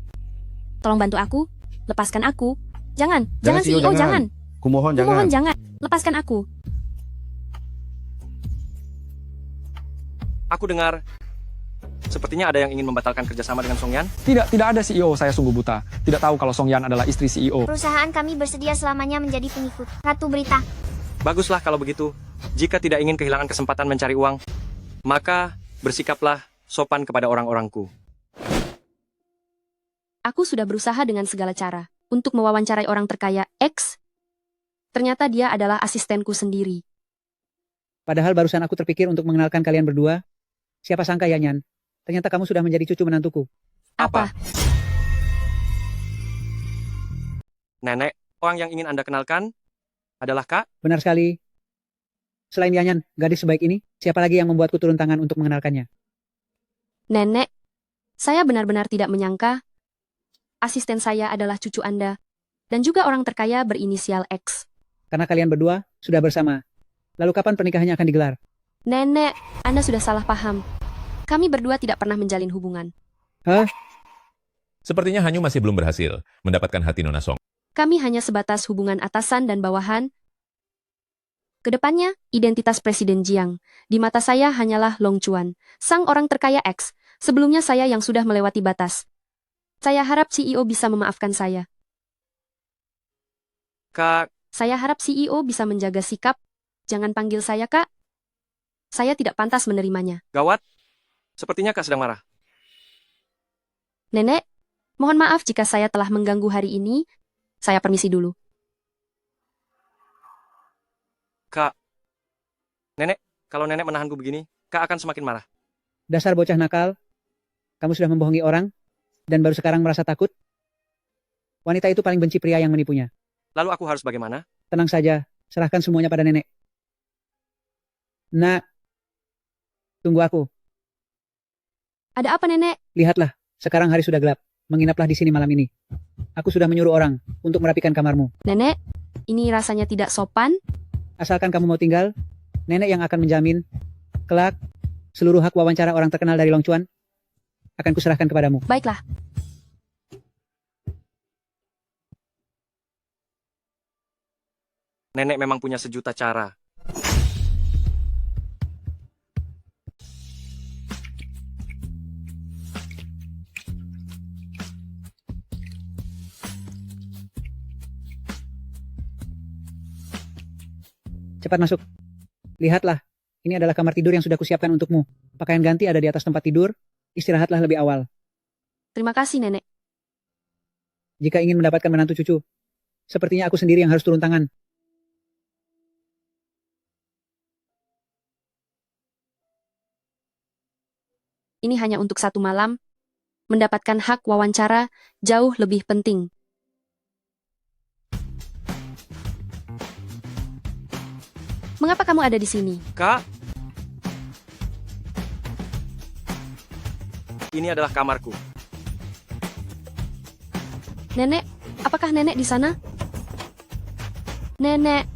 Tolong bantu aku. Lepaskan aku. Jangan CEO, jangan. Kumohon jangan. Kumohon jangan. Lepaskan aku. Aku dengar, sepertinya ada yang ingin membatalkan kerjasama dengan Song Yan. Tidak ada CEO, saya sungguh buta. Tidak tahu kalau Song Yan adalah istri CEO. Perusahaan kami bersedia selamanya menjadi pengikut Ratu Berita. Baguslah kalau begitu. Jika tidak ingin kehilangan kesempatan mencari uang, maka bersikaplah sopan kepada orang-orangku. Aku sudah berusaha dengan segala cara untuk mewawancarai orang terkaya X. Ternyata dia adalah asistenku sendiri. Padahal barusan aku terpikir untuk mengenalkan kalian berdua. Siapa sangka Yanyan, ternyata kamu sudah menjadi cucu menantuku. Apa? Nenek, orang yang ingin Anda kenalkan adalah Kak? Benar sekali. Selain Yanyan, gadis sebaik ini, siapa lagi yang membuatku turun tangan untuk mengenalkannya? Nenek, saya benar-benar tidak menyangka Asisten saya adalah cucu Anda, dan juga orang terkaya berinisial X. Karena kalian berdua sudah bersama. Lalu kapan pernikahannya akan digelar? Nenek, Anda sudah salah paham. Kami berdua tidak pernah menjalin hubungan. Hah? Sepertinya Hanyu masih belum berhasil mendapatkan hati Nona Song. Kami hanya sebatas hubungan atasan dan bawahan. Kedepannya, identitas Presiden Jiang. Di mata saya hanyalah Long Chuan, sang orang terkaya X. Sebelumnya saya yang sudah melewati batas. Saya harap CEO bisa memaafkan saya. Kak, Saya harap CEO bisa menjaga sikap. Jangan panggil saya Kak. Saya tidak pantas menerimanya. gawat. Sepertinya Kak sedang marah. Nenek, mohon maaf jika saya telah mengganggu hari ini. Saya permisi dulu. Kak, Nenek, kalau Nenek menahanku begini, Kak akan semakin marah. Dasar bocah nakal. Kamu sudah membohongi orang, dan baru sekarang merasa takut? Wanita itu paling benci pria yang menipunya. Lalu aku harus bagaimana? Tenang saja, serahkan semuanya pada nenek. Nak, tunggu aku. Ada apa Nenek? Lihatlah, sekarang hari sudah gelap. Menginaplah di sini malam ini. Aku sudah menyuruh orang untuk merapikan kamarmu. Nenek, ini rasanya tidak sopan. Asalkan kamu mau tinggal, nenek yang akan menjamin, kelak, seluruh hak wawancara orang terkenal dari Long Chuan akan kuserahkan kepadamu. Baiklah. Nenek memang punya sejuta cara. Cepat masuk. Lihatlah, ini adalah kamar tidur yang sudah kusiapkan untukmu. Pakaian ganti ada di atas tempat tidur, istirahatlah lebih awal. Terima kasih Nenek. Jika ingin mendapatkan menantu cucu, sepertinya aku sendiri yang harus turun tangan. Ini hanya untuk satu malam. Mendapatkan hak wawancara jauh lebih penting. Mengapa kamu ada di sini? Kak, ini adalah kamarku. Nenek, apakah Nenek di sana? Nenek.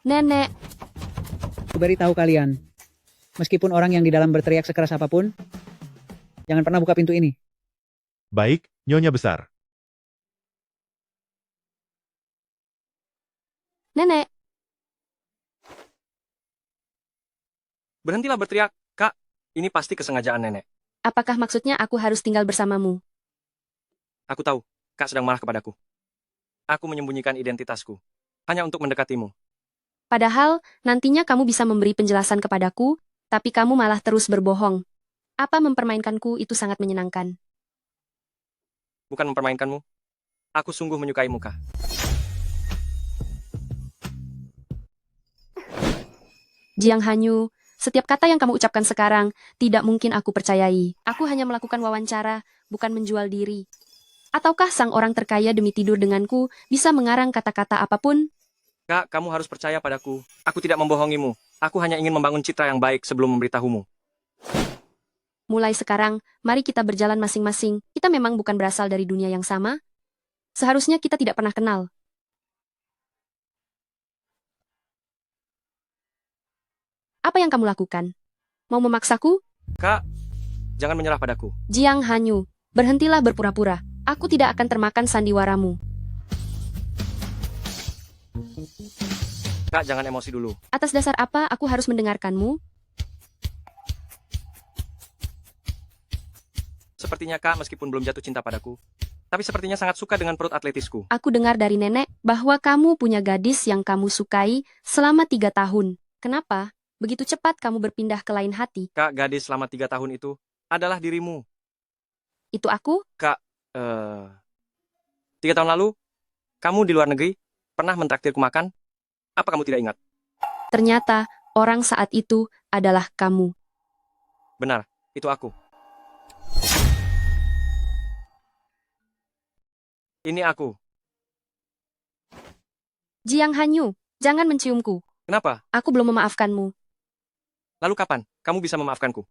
Nenek. Kuberitahu kalian, meskipun orang yang di dalam berteriak sekeras apapun, jangan pernah buka pintu ini. Baik, Nyonya Besar. Nenek. Berhentilah berteriak, Kak. Ini pasti kesengajaan Nenek. Apakah maksudnya aku harus tinggal bersamamu? Aku tahu, Kak sedang marah kepadaku. Aku menyembunyikan identitasku, hanya untuk mendekatimu. Padahal, nantinya kamu bisa memberi penjelasan kepadaku, tapi kamu malah terus berbohong. Apa mempermainkanku itu sangat menyenangkan. Bukan mempermainkanmu. Aku sungguh menyukaimu, Kak. Jiang Hanyu, setiap kata yang kamu ucapkan sekarang, tidak mungkin aku percayai. Aku hanya melakukan wawancara, bukan menjual diri. Ataukah sang orang terkaya demi tidur denganku bisa mengarang kata-kata apapun? Kak, kamu harus percaya padaku. Aku tidak membohongimu. Aku hanya ingin membangun citra yang baik sebelum memberitahumu. Mulai sekarang, mari kita berjalan masing-masing. Kita memang bukan berasal dari dunia yang sama. Seharusnya kita tidak pernah kenal. Apa yang kamu lakukan? Mau memaksaku? Kak, jangan menyerah padaku. Jiang Hanyu, berhentilah berpura-pura. Aku tidak akan termakan sandiwaramu. Kak, jangan emosi dulu. Atas dasar apa aku harus mendengarkanmu? Sepertinya Kak meskipun belum jatuh cinta padaku, tapi sepertinya sangat suka dengan perut atletisku. Aku dengar dari nenek bahwa kamu punya gadis yang kamu sukai selama 3 tahun. Kenapa? Begitu cepat kamu berpindah ke lain hati. Kak, gadis selama 3 tahun itu adalah dirimu. Itu aku? Kak, 3 tahun lalu, kamu di luar negeri pernah mentraktirku makan? Apa kamu tidak ingat? Ternyata, orang saat itu adalah kamu. Benar, itu aku. Ini aku. Jiang Hanyu, jangan menciumku. Kenapa? Aku belum memaafkanmu. Lalu kapan kamu bisa memaafkanku?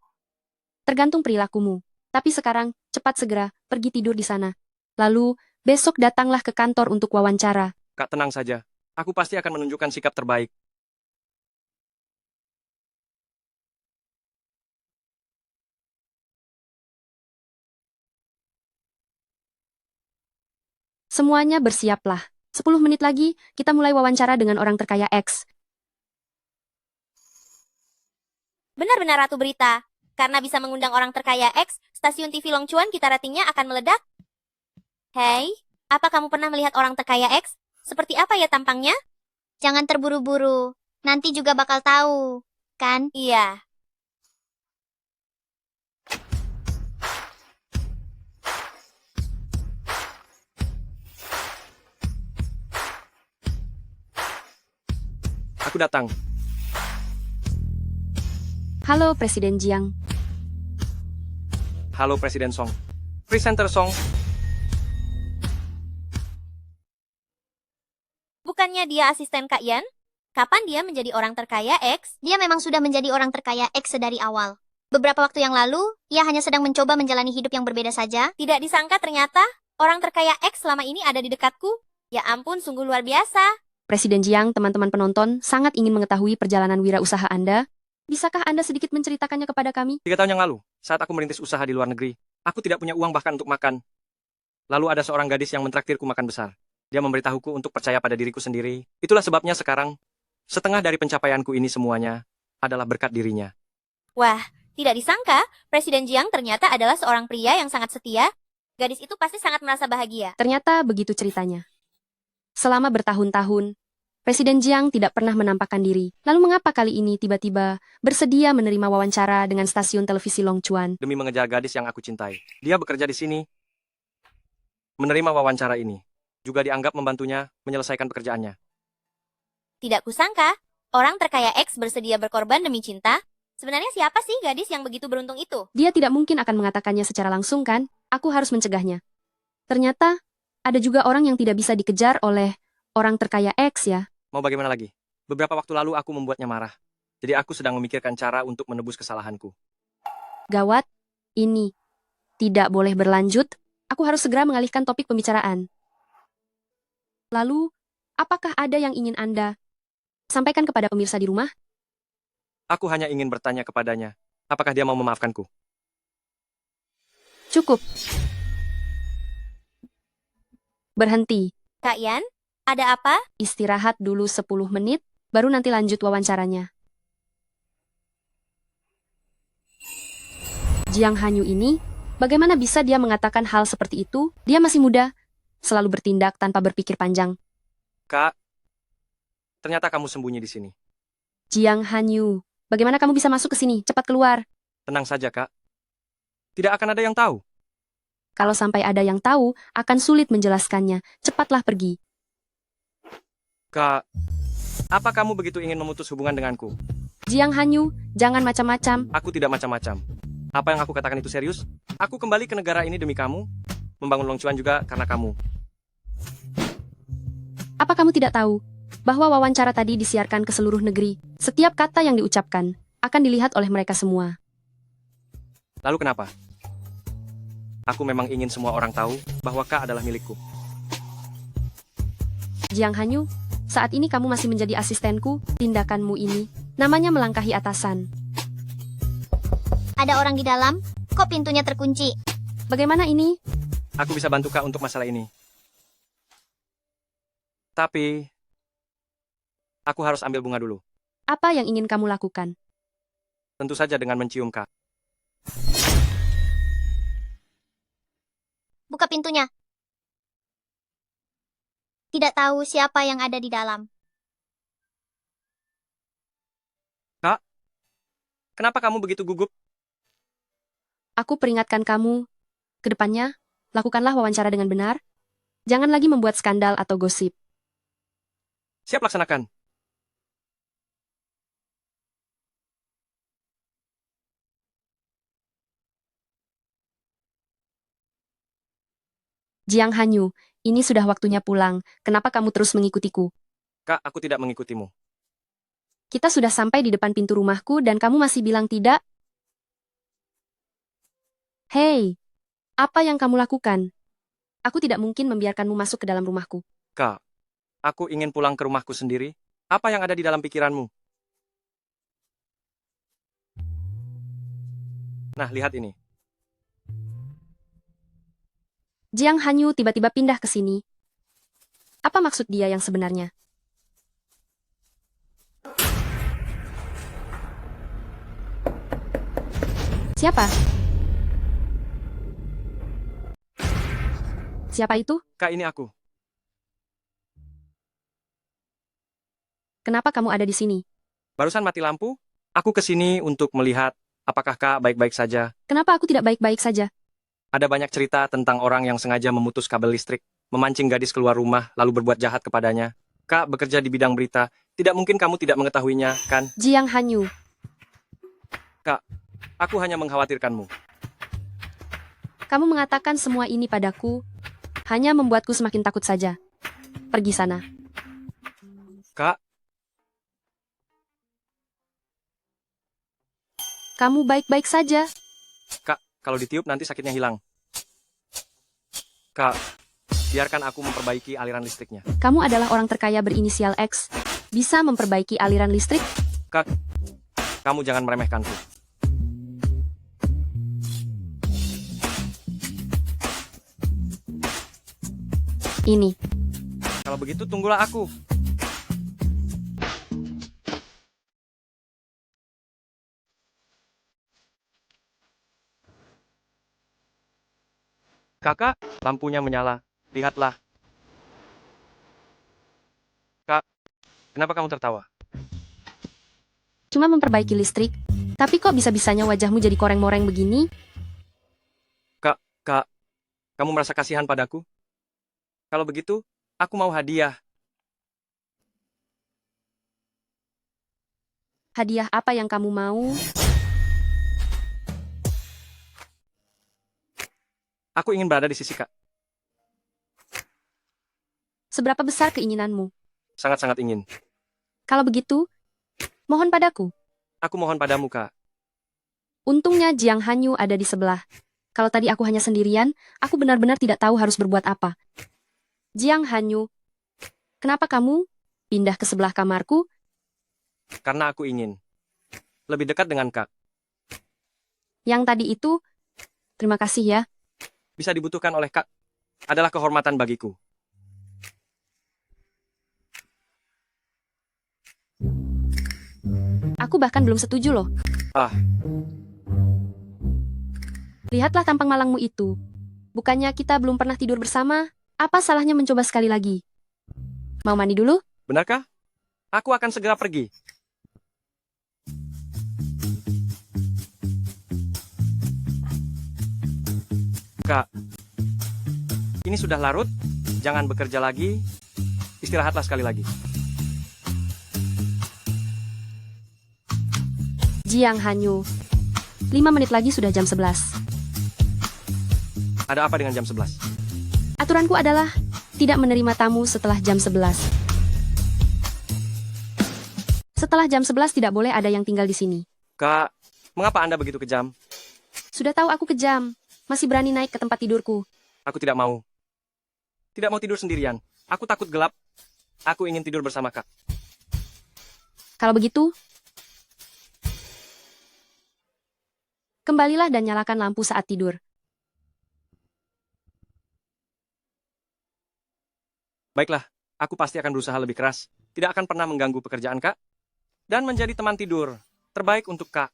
tergantung perilakumu. Tapi sekarang, cepat segera, pergi tidur di sana. Lalu, besok datanglah ke kantor untuk wawancara. Kak, tenang saja. Aku pasti akan menunjukkan sikap terbaik. Semuanya bersiaplah. 10 menit lagi, kita mulai wawancara dengan orang terkaya X. Benar-benar Ratu Berita. Karena bisa mengundang orang terkaya X, stasiun TV Longchuan kita ratingnya akan meledak. Hei, apa kamu pernah melihat orang terkaya X? Seperti apa ya tampangnya? Jangan terburu-buru. Nanti juga bakal tahu, kan? Iya. Aku datang. Halo Presiden Jiang. Halo Presiden Song. Presenter Song. Bukannya dia asisten Kak Yan? Kapan dia menjadi orang terkaya X? Dia memang sudah menjadi orang terkaya X sedari awal. Beberapa waktu yang lalu, ia hanya sedang mencoba menjalani hidup yang berbeda saja. Tidak disangka ternyata, orang terkaya X selama ini ada di dekatku. Ya ampun, sungguh luar biasa. Presiden Jiang, teman-teman penonton, sangat ingin mengetahui perjalanan wirausaha Anda. Bisakah Anda sedikit menceritakannya kepada kami? 3 tahun yang lalu, saat aku merintis usaha di luar negeri, aku tidak punya uang bahkan untuk makan. Lalu ada seorang gadis yang mentraktirku makan besar. Dia memberitahuku untuk percaya pada diriku sendiri. Itulah sebabnya sekarang, setengah dari pencapaianku ini semuanya adalah berkat dirinya. Wah, tidak disangka, Presiden Jiang ternyata adalah seorang pria yang sangat setia. Gadis itu pasti sangat merasa bahagia. Ternyata begitu ceritanya. Selama bertahun-tahun, Presiden Jiang tidak pernah menampakkan diri. Lalu mengapa kali ini tiba-tiba bersedia menerima wawancara dengan stasiun televisi Longchuan? Demi mengejar gadis yang aku cintai. Dia bekerja di sini, menerima wawancara ini. Juga dianggap membantunya menyelesaikan pekerjaannya. Tidak kusangka, orang terkaya X bersedia berkorban demi cinta. Sebenarnya siapa sih gadis yang begitu beruntung itu? Dia tidak mungkin akan mengatakannya secara langsung kan? Aku harus mencegahnya. Ternyata, ada juga orang yang tidak bisa dikejar oleh orang terkaya X ya. Mau bagaimana lagi? Beberapa waktu lalu aku membuatnya marah. Jadi aku sedang memikirkan cara untuk menebus kesalahanku. Gawat, ini tidak boleh berlanjut. Aku harus segera mengalihkan topik pembicaraan. Lalu, apakah ada yang ingin Anda sampaikan kepada pemirsa di rumah? Aku hanya ingin bertanya kepadanya, apakah dia mau memaafkanku? Cukup. Berhenti. Kak Yan, ada apa? Istirahat dulu 10 menit, baru nanti lanjut wawancaranya. Jiang Hanyu ini, bagaimana bisa dia mengatakan hal seperti itu? Dia masih muda, selalu bertindak tanpa berpikir panjang. Kak, ternyata kamu sembunyi di sini. Jiang Hanyu, bagaimana kamu bisa masuk ke sini? Cepat keluar. Tenang saja, Kak. Tidak akan ada yang tahu. Kalau sampai ada yang tahu, akan sulit menjelaskannya. Cepatlah pergi. Kak, apa kamu begitu ingin memutus hubungan denganku? Jiang Hanyu, jangan macam-macam. Aku tidak macam-macam. Apa yang aku katakan itu serius? Aku kembali ke negara ini demi kamu. Membangun Longchuan juga karena kamu. Apa kamu tidak tahu bahwa wawancara tadi disiarkan ke seluruh negeri? Setiap kata yang diucapkan akan dilihat oleh mereka semua. Lalu kenapa? Aku memang ingin semua orang tahu bahwa Kak adalah milikku. Jiang Hanyu, saat ini kamu masih menjadi asistenku. Tindakanmu ini namanya melangkahi atasan. Ada orang di dalam, kok pintunya terkunci? Bagaimana ini? Aku bisa bantu Kak untuk masalah ini. Tapi, aku harus ambil bunga dulu. Apa yang ingin kamu lakukan? Tentu saja dengan mencium Kak. Buka pintunya. Tidak tahu siapa yang ada di dalam. Kak, kenapa kamu begitu gugup? Aku peringatkan kamu, ke depannya, lakukanlah wawancara dengan benar. Jangan lagi membuat skandal atau gosip. Siap laksanakan. Jiang Hanyu, ini sudah waktunya pulang. Kenapa kamu terus mengikutiku? Kak, aku tidak mengikutimu. Kita sudah sampai di depan pintu rumahku dan kamu masih bilang tidak? Hei, apa yang kamu lakukan? Aku tidak mungkin membiarkanmu masuk ke dalam rumahku. Kak, aku ingin pulang ke rumahku sendiri. Apa yang ada di dalam pikiranmu? Nah, lihat ini. Jiang Hanyu tiba-tiba pindah ke sini. Apa maksud dia yang sebenarnya? Siapa? Siapa itu? Kak, ini aku. Kenapa kamu ada di sini? Barusan mati lampu. Aku ke sini untuk melihat apakah Kak baik-baik saja. Kenapa aku tidak baik-baik saja? Ada banyak cerita tentang orang yang sengaja memutus kabel listrik, memancing gadis keluar rumah, lalu berbuat jahat kepadanya. Kak bekerja di bidang berita. Tidak mungkin kamu tidak mengetahuinya, kan? Jiang Hanyu. Kak, aku hanya mengkhawatirkanmu. Kamu mengatakan semua ini padaku, hanya membuatku semakin takut saja. Pergi sana. Kak, kamu baik-baik saja. Kak, kalau ditiup nanti sakitnya hilang. Kak, biarkan aku memperbaiki aliran listriknya. Kamu adalah orang terkaya berinisial X. Bisa memperbaiki aliran listrik? Kak, kamu jangan meremehkanku. Ini. Kalau begitu, tunggulah aku. Kakak, lampunya menyala. Lihatlah. Kak, kenapa kamu tertawa? Cuma memperbaiki listrik. Tapi kok bisa-bisanya wajahmu jadi koreng-moreng begini? Kak, kamu merasa kasihan padaku? Kalau begitu, aku mau hadiah. Hadiah apa yang kamu mau? Aku ingin berada di sisi Kak. Seberapa besar keinginanmu? Sangat-sangat ingin. Kalau begitu, mohon padaku. Aku mohon padamu, Kak. Untungnya Jiang Hanyu ada di sebelah. Kalau tadi aku hanya sendirian, aku benar-benar tidak tahu harus berbuat apa. Jiang Hanyu, kenapa kamu pindah ke sebelah kamarku? Karena aku ingin lebih dekat dengan Kak. Yang tadi itu, terima kasih ya. Bisa dibutuhkan oleh Kak. Adalah kehormatan bagiku. Aku bahkan belum setuju loh. Lihatlah tampang malangmu itu. Bukannya kita belum pernah tidur bersama? Apa salahnya mencoba sekali lagi? Mau mandi dulu? Benarkah? Aku akan segera pergi. Kak, ini sudah larut. Jangan bekerja lagi. Istirahatlah sekali lagi. Jiang Hanyu, 5 menit lagi sudah jam 11. Ada apa dengan jam 11? Aturanku adalah tidak menerima tamu setelah jam 11. Setelah jam 11 tidak boleh ada yang tinggal di sini. Kak, mengapa Anda begitu kejam? Sudah tahu aku kejam. Masih berani naik ke tempat tidurku. Aku tidak mau. Tidak mau tidur sendirian. Aku takut gelap. Aku ingin tidur bersama Kak. Kalau begitu, kembalilah dan nyalakan lampu saat tidur. Baiklah, aku pasti akan berusaha lebih keras. Tidak akan pernah mengganggu pekerjaan Kak. Dan menjadi teman tidur. Terbaik untuk Kak.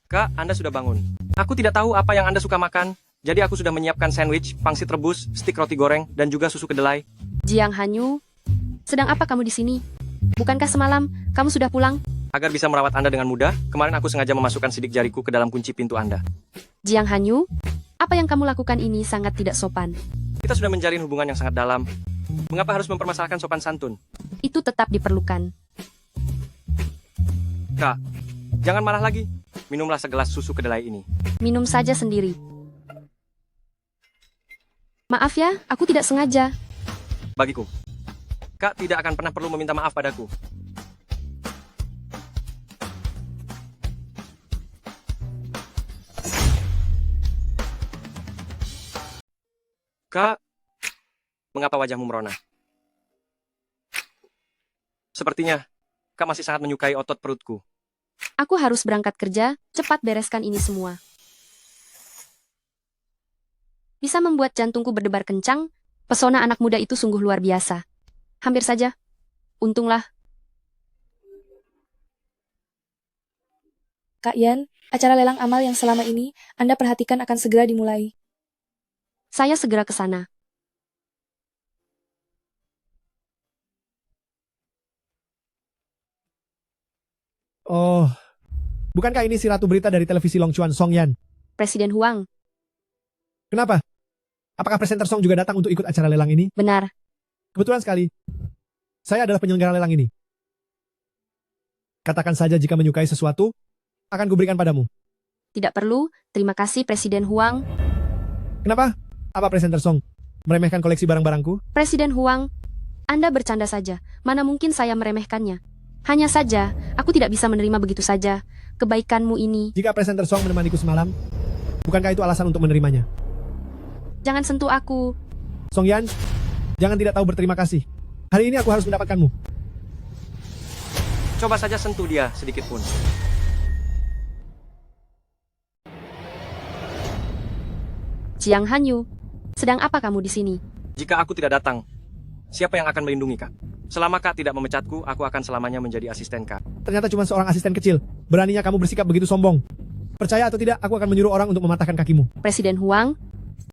Kak, Anda sudah bangun. Aku tidak tahu apa yang Anda suka makan, jadi aku sudah menyiapkan sandwich, pangsit rebus, stik roti goreng, dan juga susu kedelai. Jiang Hanyu, sedang apa kamu di sini? Bukankah semalam kamu sudah pulang? Agar bisa merawat Anda dengan mudah, kemarin aku sengaja memasukkan sidik jariku ke dalam kunci pintu Anda. Jiang Hanyu, apa yang kamu lakukan ini sangat tidak sopan. Kita sudah menjalin hubungan yang sangat dalam. Mengapa harus mempermasalahkan sopan santun? Itu tetap diperlukan. Kak, jangan marah lagi. Minumlah segelas susu kedelai ini. Minum saja sendiri. Maaf ya, aku tidak sengaja. Bagiku, Kak tidak akan pernah perlu meminta maaf padaku. Kak, mengapa wajahmu merona? Sepertinya, Kak masih sangat menyukai otot perutku. Aku harus berangkat kerja, cepat bereskan ini semua. Bisa membuat jantungku berdebar kencang, pesona anak muda itu sungguh luar biasa. Hampir saja. Untunglah. Kak Yan, acara lelang amal yang selama ini Anda perhatikan akan segera dimulai. Saya segera ke sana. Oh, bukankah ini si ratu berita dari televisi Longchuan, Song Yan? Presiden Huang. Kenapa? Apakah presenter Song juga datang untuk ikut acara lelang ini? Benar. Kebetulan sekali. Saya adalah penyelenggara lelang ini. Katakan saja jika menyukai sesuatu, akan kuberikan padamu. Tidak perlu, terima kasih Presiden Huang. Kenapa? Apa presenter Song? Meremehkan koleksi barang-barangku? Presiden Huang, Anda bercanda saja. Mana mungkin saya meremehkannya. Hanya saja, aku tidak bisa menerima begitu saja. Kebaikanmu ini. Jika presenter Song menemaniku semalam, bukankah itu alasan untuk menerimanya? Jangan sentuh aku. Song Yan, jangan tidak tahu berterima kasih. Hari ini aku harus mendapatkanmu. Coba saja sentuh dia sedikit pun. Jiang Hanyu, sedang apa kamu di sini? Jika aku tidak datang, siapa yang akan melindungi Kak? Selama Kak tidak memecatku, aku akan selamanya menjadi asisten Kak. Ternyata cuma seorang asisten kecil. Beraninya kamu bersikap begitu sombong. Percaya atau tidak, aku akan menyuruh orang untuk mematahkan kakimu. Presiden Huang,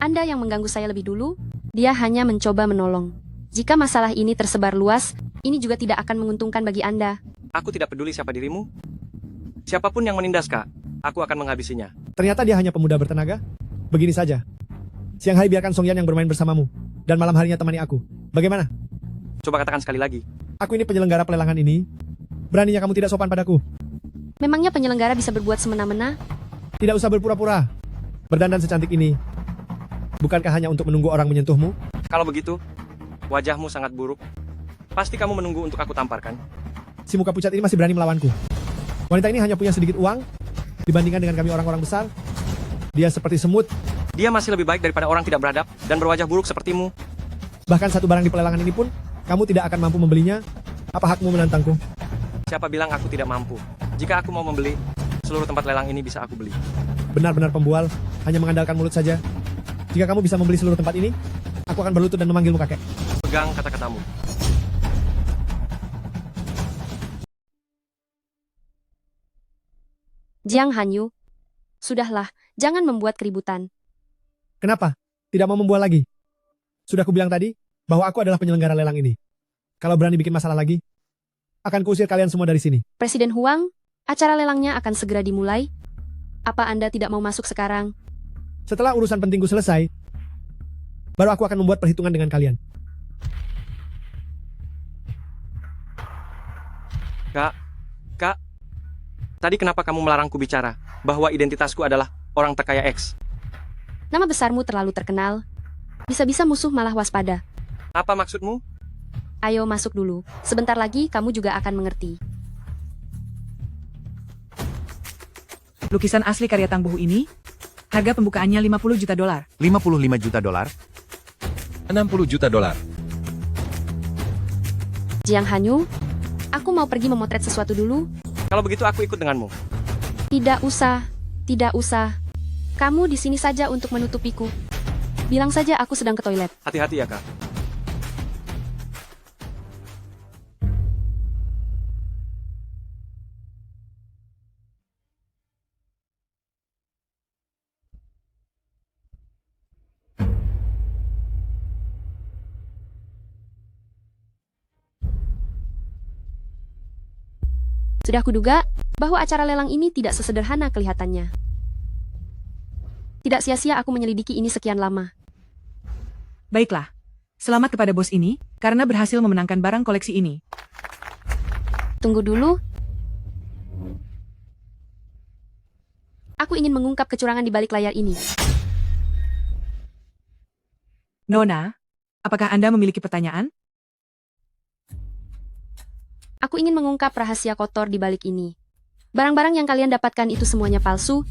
Anda yang mengganggu saya lebih dulu, dia hanya mencoba menolong. Jika masalah ini tersebar luas, ini juga tidak akan menguntungkan bagi Anda. Aku tidak peduli siapa dirimu. Siapapun yang menindas Kak, aku akan menghabisinya. Ternyata dia hanya pemuda bertenaga. Begini saja. Siang hari biarkan Song Yan yang bermain bersamamu. Dan malam harinya temani aku. Bagaimana? Coba katakan sekali lagi. Aku ini penyelenggara pelelangan ini. Beraninya kamu tidak sopan padaku. Memangnya penyelenggara bisa berbuat semena-mena? Tidak usah berpura-pura. Berdandan secantik ini. Bukankah hanya untuk menunggu orang menyentuhmu? Kalau begitu, wajahmu sangat buruk. Pasti kamu menunggu untuk aku tamparkan. Si muka pucat ini masih berani melawanku. Wanita ini hanya punya sedikit uang dibandingkan dengan kami orang-orang besar. Dia seperti semut. Dia masih lebih baik daripada orang tidak beradab dan berwajah buruk sepertimu. Bahkan satu barang di pelelangan ini pun, kamu tidak akan mampu membelinya. Apa hakmu menantangku? Siapa bilang aku tidak mampu? Jika aku mau membeli, seluruh tempat lelang ini bisa aku beli. Benar-benar pembual, hanya mengandalkan mulut saja. Jika kamu bisa membeli seluruh tempat ini, aku akan berlutut dan memanggilmu kakek. Pegang kata-katamu. Jiang Hanyu, sudahlah, jangan membuat keributan. Kenapa? Tidak mau membual lagi? Sudah kubilang tadi, bahwa aku adalah penyelenggara lelang ini. Kalau berani bikin masalah lagi, akan kuusir kalian semua dari sini. Presiden Huang, acara lelangnya akan segera dimulai. Apa Anda tidak mau masuk sekarang? Setelah urusan pentingku selesai, baru aku akan membuat perhitungan dengan kalian. Kak, tadi kenapa kamu melarangku bicara bahwa identitasku adalah orang terkaya X? Nama besarmu terlalu terkenal. Bisa-bisa musuh malah waspada. Apa maksudmu? Ayo masuk dulu. Sebentar lagi kamu juga akan mengerti. Lukisan asli karya Tang Buhu ini, harga pembukaannya 50 juta dolar. 55 juta dolar. 60 juta dolar. Jiang Hanyu, aku mau pergi memotret sesuatu dulu. Kalau begitu aku ikut denganmu. Tidak usah, tidak usah. Kamu di sini saja untuk menutupiku. Bilang saja aku sedang ke toilet. Hati-hati ya, Kak. Sudah kuduga bahwa acara lelang ini tidak sesederhana kelihatannya. Tidak sia-sia aku menyelidiki ini sekian lama. Baiklah, selamat kepada bos ini, karena berhasil memenangkan barang koleksi ini. Tunggu dulu. Aku ingin mengungkap kecurangan di balik layar ini. Nona, apakah Anda memiliki pertanyaan? Aku ingin mengungkap rahasia kotor di balik ini. Barang-barang yang kalian dapatkan itu semuanya palsu.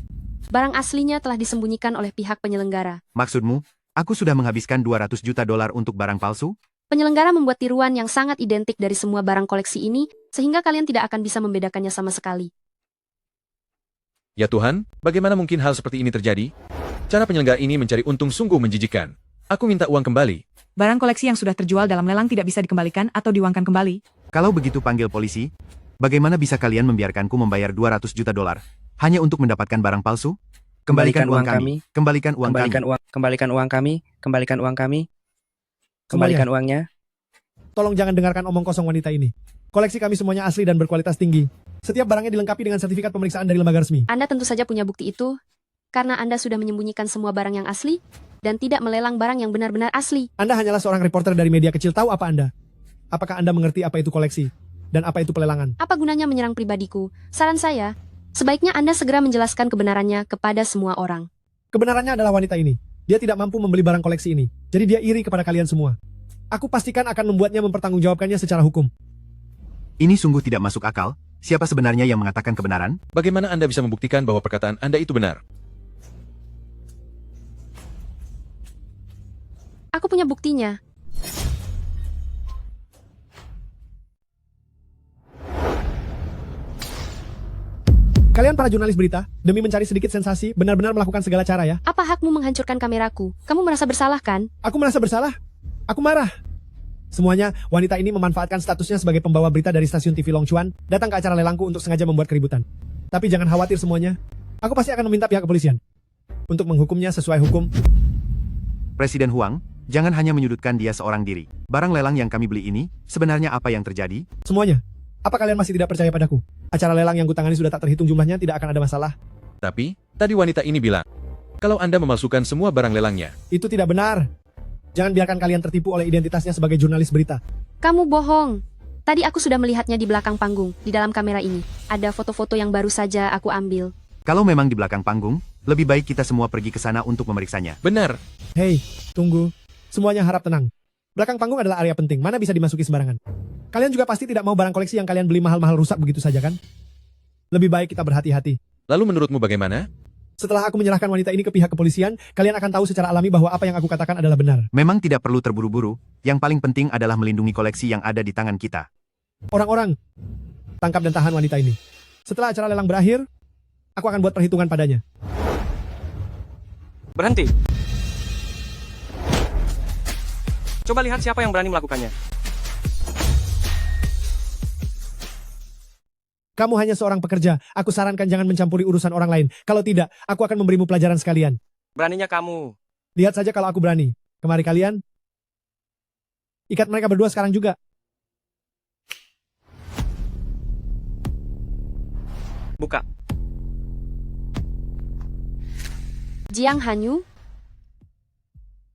Barang aslinya telah disembunyikan oleh pihak penyelenggara. Maksudmu, aku sudah menghabiskan 200 juta dolar untuk barang palsu? Penyelenggara membuat tiruan yang sangat identik dari semua barang koleksi ini, sehingga kalian tidak akan bisa membedakannya sama sekali. Ya Tuhan, bagaimana mungkin hal seperti ini terjadi? Cara penyelenggara ini mencari untung sungguh menjijikan. Aku minta uang kembali. Barang koleksi yang sudah terjual dalam lelang tidak bisa dikembalikan atau diuangkan kembali. Kalau begitu panggil polisi. Bagaimana bisa kalian membiarkanku membayar 200 juta dolar hanya untuk mendapatkan barang palsu? Kembalikan uang kami. Kembalikan uang kami. Kembalikan uang kami. Kembalikan uang kami. Kembalikan uangnya. Tolong jangan dengarkan omong kosong wanita ini. Koleksi kami semuanya asli dan berkualitas tinggi. Setiap barangnya dilengkapi dengan sertifikat pemeriksaan dari lembaga resmi. Anda tentu saja punya bukti itu, karena Anda sudah menyembunyikan semua barang yang asli, dan tidak melelang barang yang benar-benar asli. Anda hanyalah seorang reporter dari media kecil, tahu apa Anda? Apakah Anda mengerti apa itu koleksi? Dan apa itu pelelangan? Apa gunanya menyerang pribadiku? Saran saya, sebaiknya Anda segera menjelaskan kebenarannya kepada semua orang. Kebenarannya adalah wanita ini. Dia tidak mampu membeli barang koleksi ini. Jadi dia iri kepada kalian semua. Aku pastikan akan membuatnya mempertanggungjawabkannya secara hukum. Ini sungguh tidak masuk akal. Siapa sebenarnya yang mengatakan kebenaran? Bagaimana Anda bisa membuktikan bahwa perkataan Anda itu benar? Aku punya buktinya. Kalian para jurnalis berita, demi mencari sedikit sensasi, benar-benar melakukan segala cara ya? Apa hakmu menghancurkan kameraku? Kamu merasa bersalah kan? Aku merasa bersalah? Aku marah. Semuanya, wanita ini memanfaatkan statusnya sebagai pembawa berita dari stasiun TV Long Chuan, datang ke acara lelangku untuk sengaja membuat keributan. Tapi jangan khawatir semuanya. Aku pasti akan meminta pihak kepolisian untuk menghukumnya sesuai hukum. Presiden Huang, jangan hanya menyudutkan dia seorang diri. Barang lelang yang kami beli ini, sebenarnya apa yang terjadi? Semuanya. Apa kalian masih tidak percaya padaku? Acara lelang yang kutangani sudah tak terhitung jumlahnya, tidak akan ada masalah. Tapi, tadi wanita ini bilang, kalau Anda memalsukan semua barang lelangnya. Itu tidak benar. Jangan biarkan kalian tertipu oleh identitasnya sebagai jurnalis berita. Kamu bohong. Tadi aku sudah melihatnya di belakang panggung, di dalam kamera ini. Ada foto-foto yang baru saja aku ambil. Kalau memang di belakang panggung, lebih baik kita semua pergi ke sana untuk memeriksanya. Benar. Hei, tunggu. Semuanya harap tenang. Belakang panggung adalah area penting, mana bisa dimasuki sembarangan. Kalian juga pasti tidak mau barang koleksi yang kalian beli mahal-mahal rusak begitu saja kan? Lebih baik kita berhati-hati. Lalu menurutmu bagaimana? Setelah aku menyerahkan wanita ini ke pihak kepolisian, kalian akan tahu secara alami bahwa apa yang aku katakan adalah benar. Memang tidak perlu terburu-buru, yang paling penting adalah melindungi koleksi yang ada di tangan kita. Orang-orang, tangkap dan tahan wanita ini. Setelah acara lelang berakhir, aku akan buat perhitungan padanya. Berhenti. Coba lihat siapa yang berani melakukannya. Kamu hanya seorang pekerja. Aku sarankan jangan mencampuri urusan orang lain. Kalau tidak, aku akan memberimu pelajaran sekalian. Beraninya kamu. Lihat saja kalau aku berani. Kemari kalian. Ikat mereka berdua sekarang juga. Buka. Jiang Hanyu?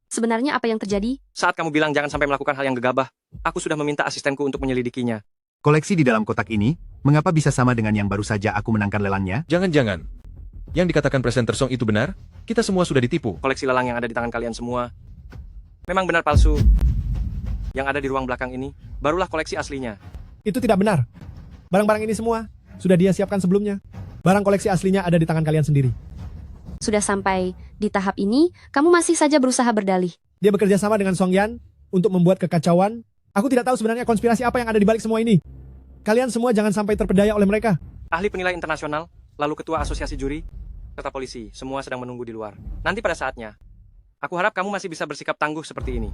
Sebenarnya apa yang terjadi? Saat kamu bilang jangan sampai melakukan hal yang gegabah, aku sudah meminta asistenku untuk menyelidikinya. Koleksi di dalam kotak ini, mengapa bisa sama dengan yang baru saja aku menangkan lelangnya? Jangan-jangan. Yang dikatakan presenter Song itu benar? Kita semua sudah ditipu. Koleksi lelang yang ada di tangan kalian semua memang benar palsu. Yang ada di ruang belakang ini, barulah koleksi aslinya. Itu tidak benar. Barang-barang ini semua sudah dia siapkan sebelumnya. Barang koleksi aslinya ada di tangan kalian sendiri. Sudah sampai di tahap ini, kamu masih saja berusaha berdalih. Dia bekerja sama dengan Song Yan untuk membuat kekacauan. Aku tidak tahu sebenarnya konspirasi apa yang ada di balik semua ini. Kalian semua jangan sampai terpedaya oleh mereka. Ahli penilai internasional, lalu ketua asosiasi juri, serta polisi, semua sedang menunggu di luar. Nanti pada saatnya, aku harap kamu masih bisa bersikap tangguh seperti ini.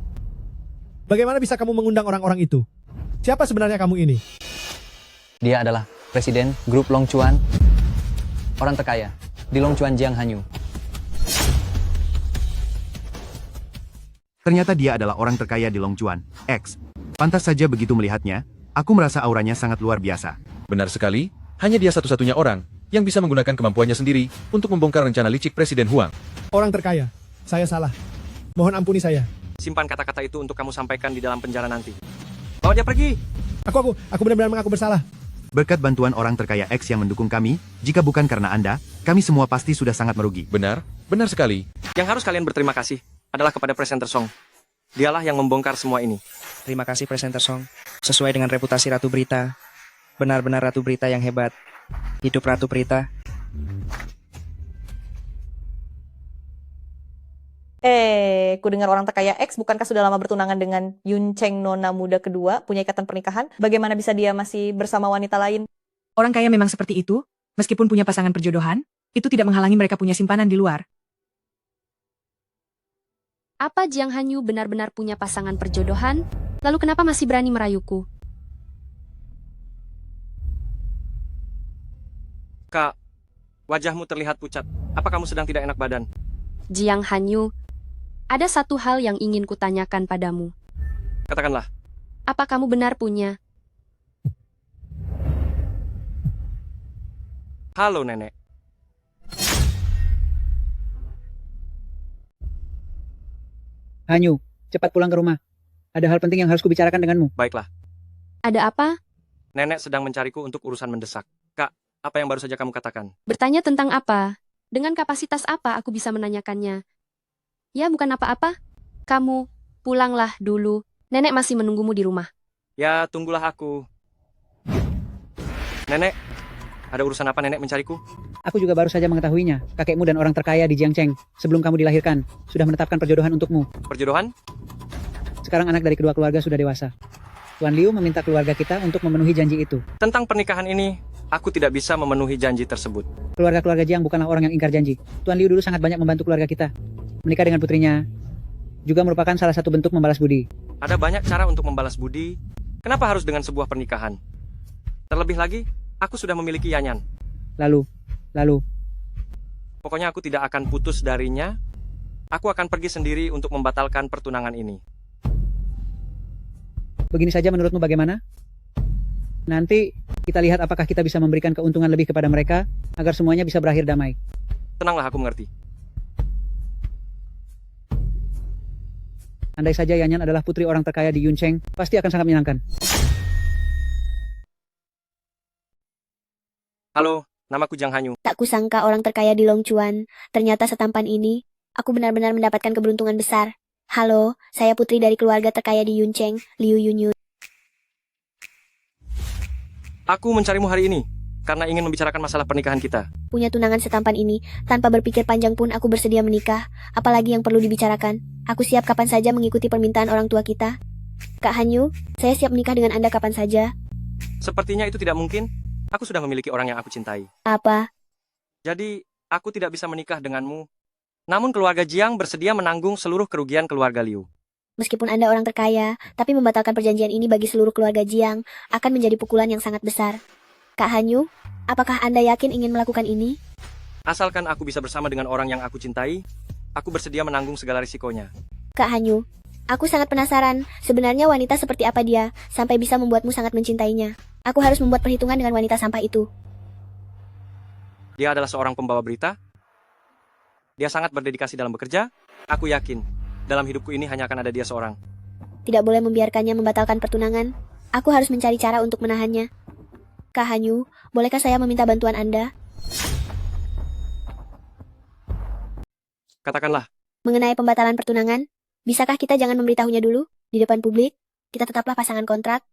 Bagaimana bisa kamu mengundang orang-orang itu? Siapa sebenarnya kamu ini? Dia adalah Presiden Grup Long Chuan, orang terkaya di Long Chuan Jiang Hanyu. Ternyata dia adalah orang terkaya di Long Chuan, X. Pantas saja begitu melihatnya, aku merasa auranya sangat luar biasa. Benar sekali, hanya dia satu-satunya orang yang bisa menggunakan kemampuannya sendiri untuk membongkar rencana licik Presiden Huang. Orang terkaya, saya salah. Mohon ampuni saya. Simpan kata-kata itu untuk kamu sampaikan di dalam penjara nanti. Bawa dia pergi. Aku benar-benar mengaku bersalah. Berkat bantuan orang terkaya X yang mendukung kami, jika bukan karena Anda, kami semua pasti sudah sangat merugi. Benar sekali. Yang harus kalian berterima kasih adalah kepada presenter Song. Dialah yang membongkar semua ini. Terima kasih presenter Song. Sesuai dengan reputasi Ratu Berita, Benar-benar Ratu Berita yang hebat. Hidup Ratu Berita. Ku dengar orang terkaya X bukankah sudah lama bertunangan dengan Yun Cheng nona muda kedua, punya ikatan pernikahan? Bagaimana bisa dia masih bersama wanita lain? Orang kaya memang seperti itu, meskipun punya pasangan perjodohan, itu tidak menghalangi mereka punya simpanan di luar. Apa Jiang Hanyu benar-benar punya pasangan perjodohan? Lalu kenapa masih berani merayuku? Kak, wajahmu terlihat pucat. Apa kamu sedang tidak enak badan? Jiang Hanyu, ada satu hal yang ingin kutanyakan padamu. Katakanlah. Apa kamu benar punya? Halo, Nenek. Hanyu, cepat pulang ke rumah. Ada hal penting yang harus kubicarakan denganmu. Baiklah. Ada apa? Nenek sedang mencariku untuk urusan mendesak. Kak, apa yang baru saja kamu katakan? Bertanya tentang apa? Dengan kapasitas apa aku bisa menanyakannya? Ya, bukan apa-apa. Kamu, pulanglah dulu. Nenek masih menunggumu di rumah. Ya, tunggulah aku. Nenek, ada urusan apa nenek mencariku? Aku juga baru saja mengetahuinya. Kakekmu dan orang terkaya di Jiangcheng, sebelum kamu dilahirkan, sudah menetapkan perjodohan untukmu. Perjodohan? Sekarang anak dari kedua keluarga sudah dewasa. Tuan Liu meminta keluarga kita untuk memenuhi janji itu. Tentang pernikahan ini, aku tidak bisa memenuhi janji tersebut. Keluarga-keluarga Jiang bukanlah orang yang ingkar janji. Tuan Liu dulu sangat banyak membantu keluarga kita. Menikah dengan putrinya juga merupakan salah satu bentuk membalas budi. Ada banyak cara untuk membalas budi. Kenapa harus dengan sebuah pernikahan? Terlebih lagi, aku sudah memiliki Yanyan. Lalu. Pokoknya aku tidak akan putus darinya. Aku akan pergi sendiri untuk membatalkan pertunangan ini. Begini saja menurutmu bagaimana? Nanti kita lihat apakah kita bisa memberikan keuntungan lebih kepada mereka agar semuanya bisa berakhir damai. Tenanglah, aku mengerti. Andai saja Yanyan adalah putri orang terkaya di Yuncheng, pasti akan sangat menyenangkan. Halo, namaku Jiang Hanyu. Tak kusangka orang terkaya di Longchuan. Ternyata setampan ini, aku benar-benar mendapatkan keberuntungan besar. Halo, saya putri dari keluarga terkaya di Yuncheng, Liu Yunyu. Aku mencarimu hari ini, karena ingin membicarakan masalah pernikahan kita. Punya tunangan setampan ini, tanpa berpikir panjang pun aku bersedia menikah. Apalagi yang perlu dibicarakan. Aku siap kapan saja mengikuti permintaan orang tua kita. Kak Hanyu, saya siap menikah dengan Anda kapan saja. Sepertinya itu tidak mungkin. Aku sudah memiliki orang yang aku cintai. Apa? Jadi, aku tidak bisa menikah denganmu. Namun keluarga Jiang bersedia menanggung seluruh kerugian keluarga Liu. Meskipun Anda orang terkaya, tapi membatalkan perjanjian ini bagi seluruh keluarga Jiang akan menjadi pukulan yang sangat besar. Kak Hanyu, apakah Anda yakin ingin melakukan ini? Asalkan aku bisa bersama dengan orang yang aku cintai, aku bersedia menanggung segala risikonya. Kak Hanyu, aku sangat penasaran, sebenarnya wanita seperti apa dia, sampai bisa membuatmu sangat mencintainya. Aku harus membuat perhitungan dengan wanita sampah itu. Dia adalah seorang pembawa berita. Dia sangat berdedikasi dalam bekerja. Aku yakin, dalam hidupku ini hanya akan ada dia seorang. Tidak boleh membiarkannya membatalkan pertunangan. Aku harus mencari cara untuk menahannya. Kak Hanyu, bolehkah saya meminta bantuan Anda? Katakanlah. Mengenai pembatalan pertunangan, bisakah kita jangan memberitahunya dulu, di depan publik? Kita tetaplah pasangan kontrak.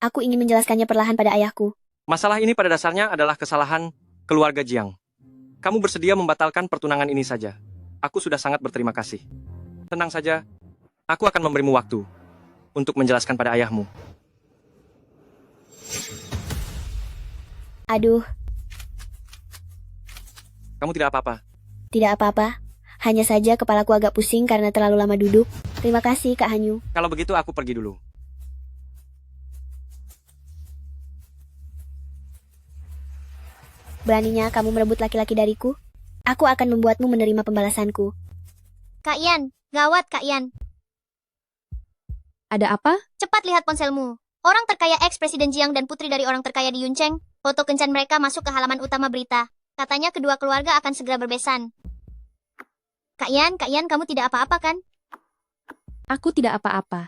Aku ingin menjelaskannya perlahan pada ayahku. Masalah ini pada dasarnya adalah kesalahan keluarga Jiang. Kamu bersedia membatalkan pertunangan ini saja. Aku sudah sangat berterima kasih. Tenang saja, aku akan memberimu waktu untuk menjelaskan pada ayahmu. Aduh. Kamu tidak apa-apa. Tidak apa-apa. Hanya saja kepalaku agak pusing karena terlalu lama duduk. Terima kasih, Kak Hanyu. Kalau begitu aku pergi dulu. Beraninya kamu merebut laki-laki dariku? Aku akan membuatmu menerima pembalasanku. Kak Yan, gawat Kak Yan. Ada apa? Cepat lihat ponselmu. Orang terkaya ex-presiden Jiang dan putri dari orang terkaya di Yuncheng. Foto kencan mereka masuk ke halaman utama berita. Katanya kedua keluarga akan segera berbesan. Kak Yan, kamu tidak apa-apa kan? Aku tidak apa-apa.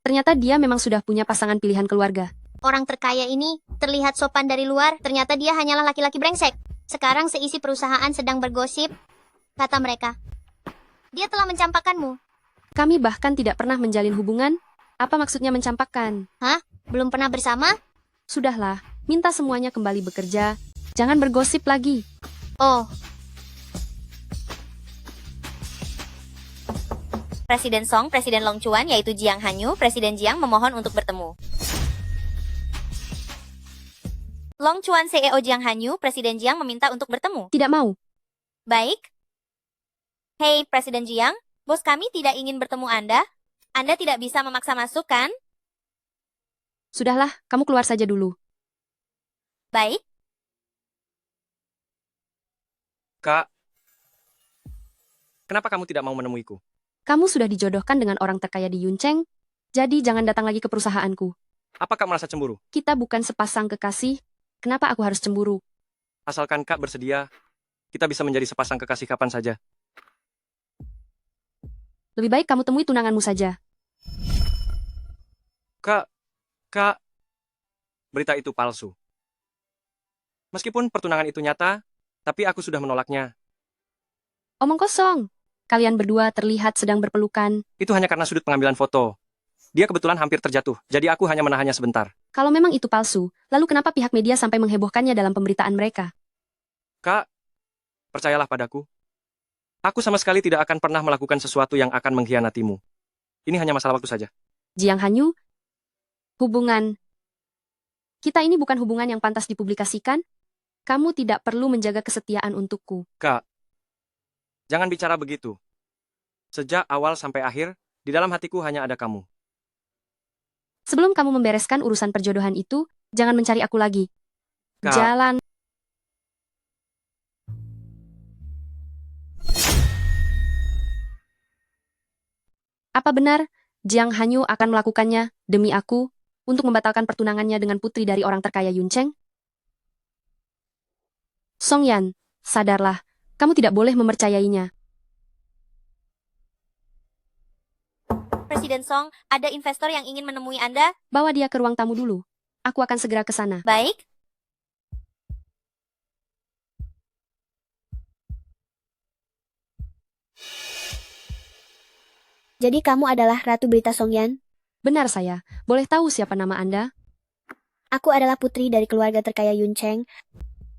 Ternyata dia memang sudah punya pasangan pilihan keluarga. Orang terkaya ini terlihat sopan dari luar, ternyata dia hanyalah laki-laki brengsek. Sekarang seisi perusahaan sedang bergosip, kata mereka. Dia telah mencampakkanmu. Kami bahkan tidak pernah menjalin hubungan. Apa maksudnya mencampakkan? Hah? Belum pernah bersama? Sudahlah, Minta semuanya kembali bekerja. Jangan bergosip lagi. Oh, Presiden Song, Presiden Long Chuan, yaitu Jiang Hanyu, Presiden Jiang memohon untuk bertemu. Long Chuan CEO Jiang Hanyu, Presiden Jiang meminta untuk bertemu. Tidak mau. Baik. Hei, Presiden Jiang, bos kami tidak ingin bertemu Anda. Anda tidak bisa memaksa masuk, kan? Sudahlah, kamu keluar saja dulu. Baik. Kak, kenapa kamu tidak mau menemuiku? Kamu sudah dijodohkan dengan orang terkaya di Yuncheng, jadi jangan datang lagi ke perusahaanku. Apa Kak merasa cemburu? Kita bukan sepasang kekasih, kenapa aku harus cemburu? Asalkan Kak bersedia, kita bisa menjadi sepasang kekasih kapan saja. Lebih baik kamu temui tunanganmu saja. Kak, berita itu palsu. Meskipun pertunangan itu nyata, tapi aku sudah menolaknya. Omong kosong. Kalian berdua terlihat sedang berpelukan. Itu hanya karena sudut pengambilan foto. Dia kebetulan hampir terjatuh, jadi aku hanya menahannya sebentar. Kalau memang itu palsu, lalu kenapa pihak media sampai menghebohkannya dalam pemberitaan mereka? Kak, percayalah padaku. Aku sama sekali tidak akan pernah melakukan sesuatu yang akan mengkhianatimu. Ini hanya masalah waktu saja. Jiang Hanyu, hubungan kita ini bukan hubungan yang pantas dipublikasikan. Kamu tidak perlu menjaga kesetiaan untukku. Kak, jangan bicara begitu. Sejak awal sampai akhir, di dalam hatiku hanya ada kamu. Sebelum kamu membereskan urusan perjodohan itu, jangan mencari aku lagi. Kak. Jalan. Apa benar, Jiang Hanyu akan melakukannya, demi aku, untuk membatalkan pertunangannya dengan putri dari orang terkaya Yuncheng? Song Yan, sadarlah, kamu tidak boleh mempercayainya. Presiden Song, ada investor yang ingin menemui Anda. Bawa dia ke ruang tamu dulu. Aku akan segera ke sana. Baik. jadi kamu adalah Ratu Berita Song Yan? Benar saya. Boleh tahu siapa nama Anda? Aku adalah putri dari keluarga terkaya Yuncheng,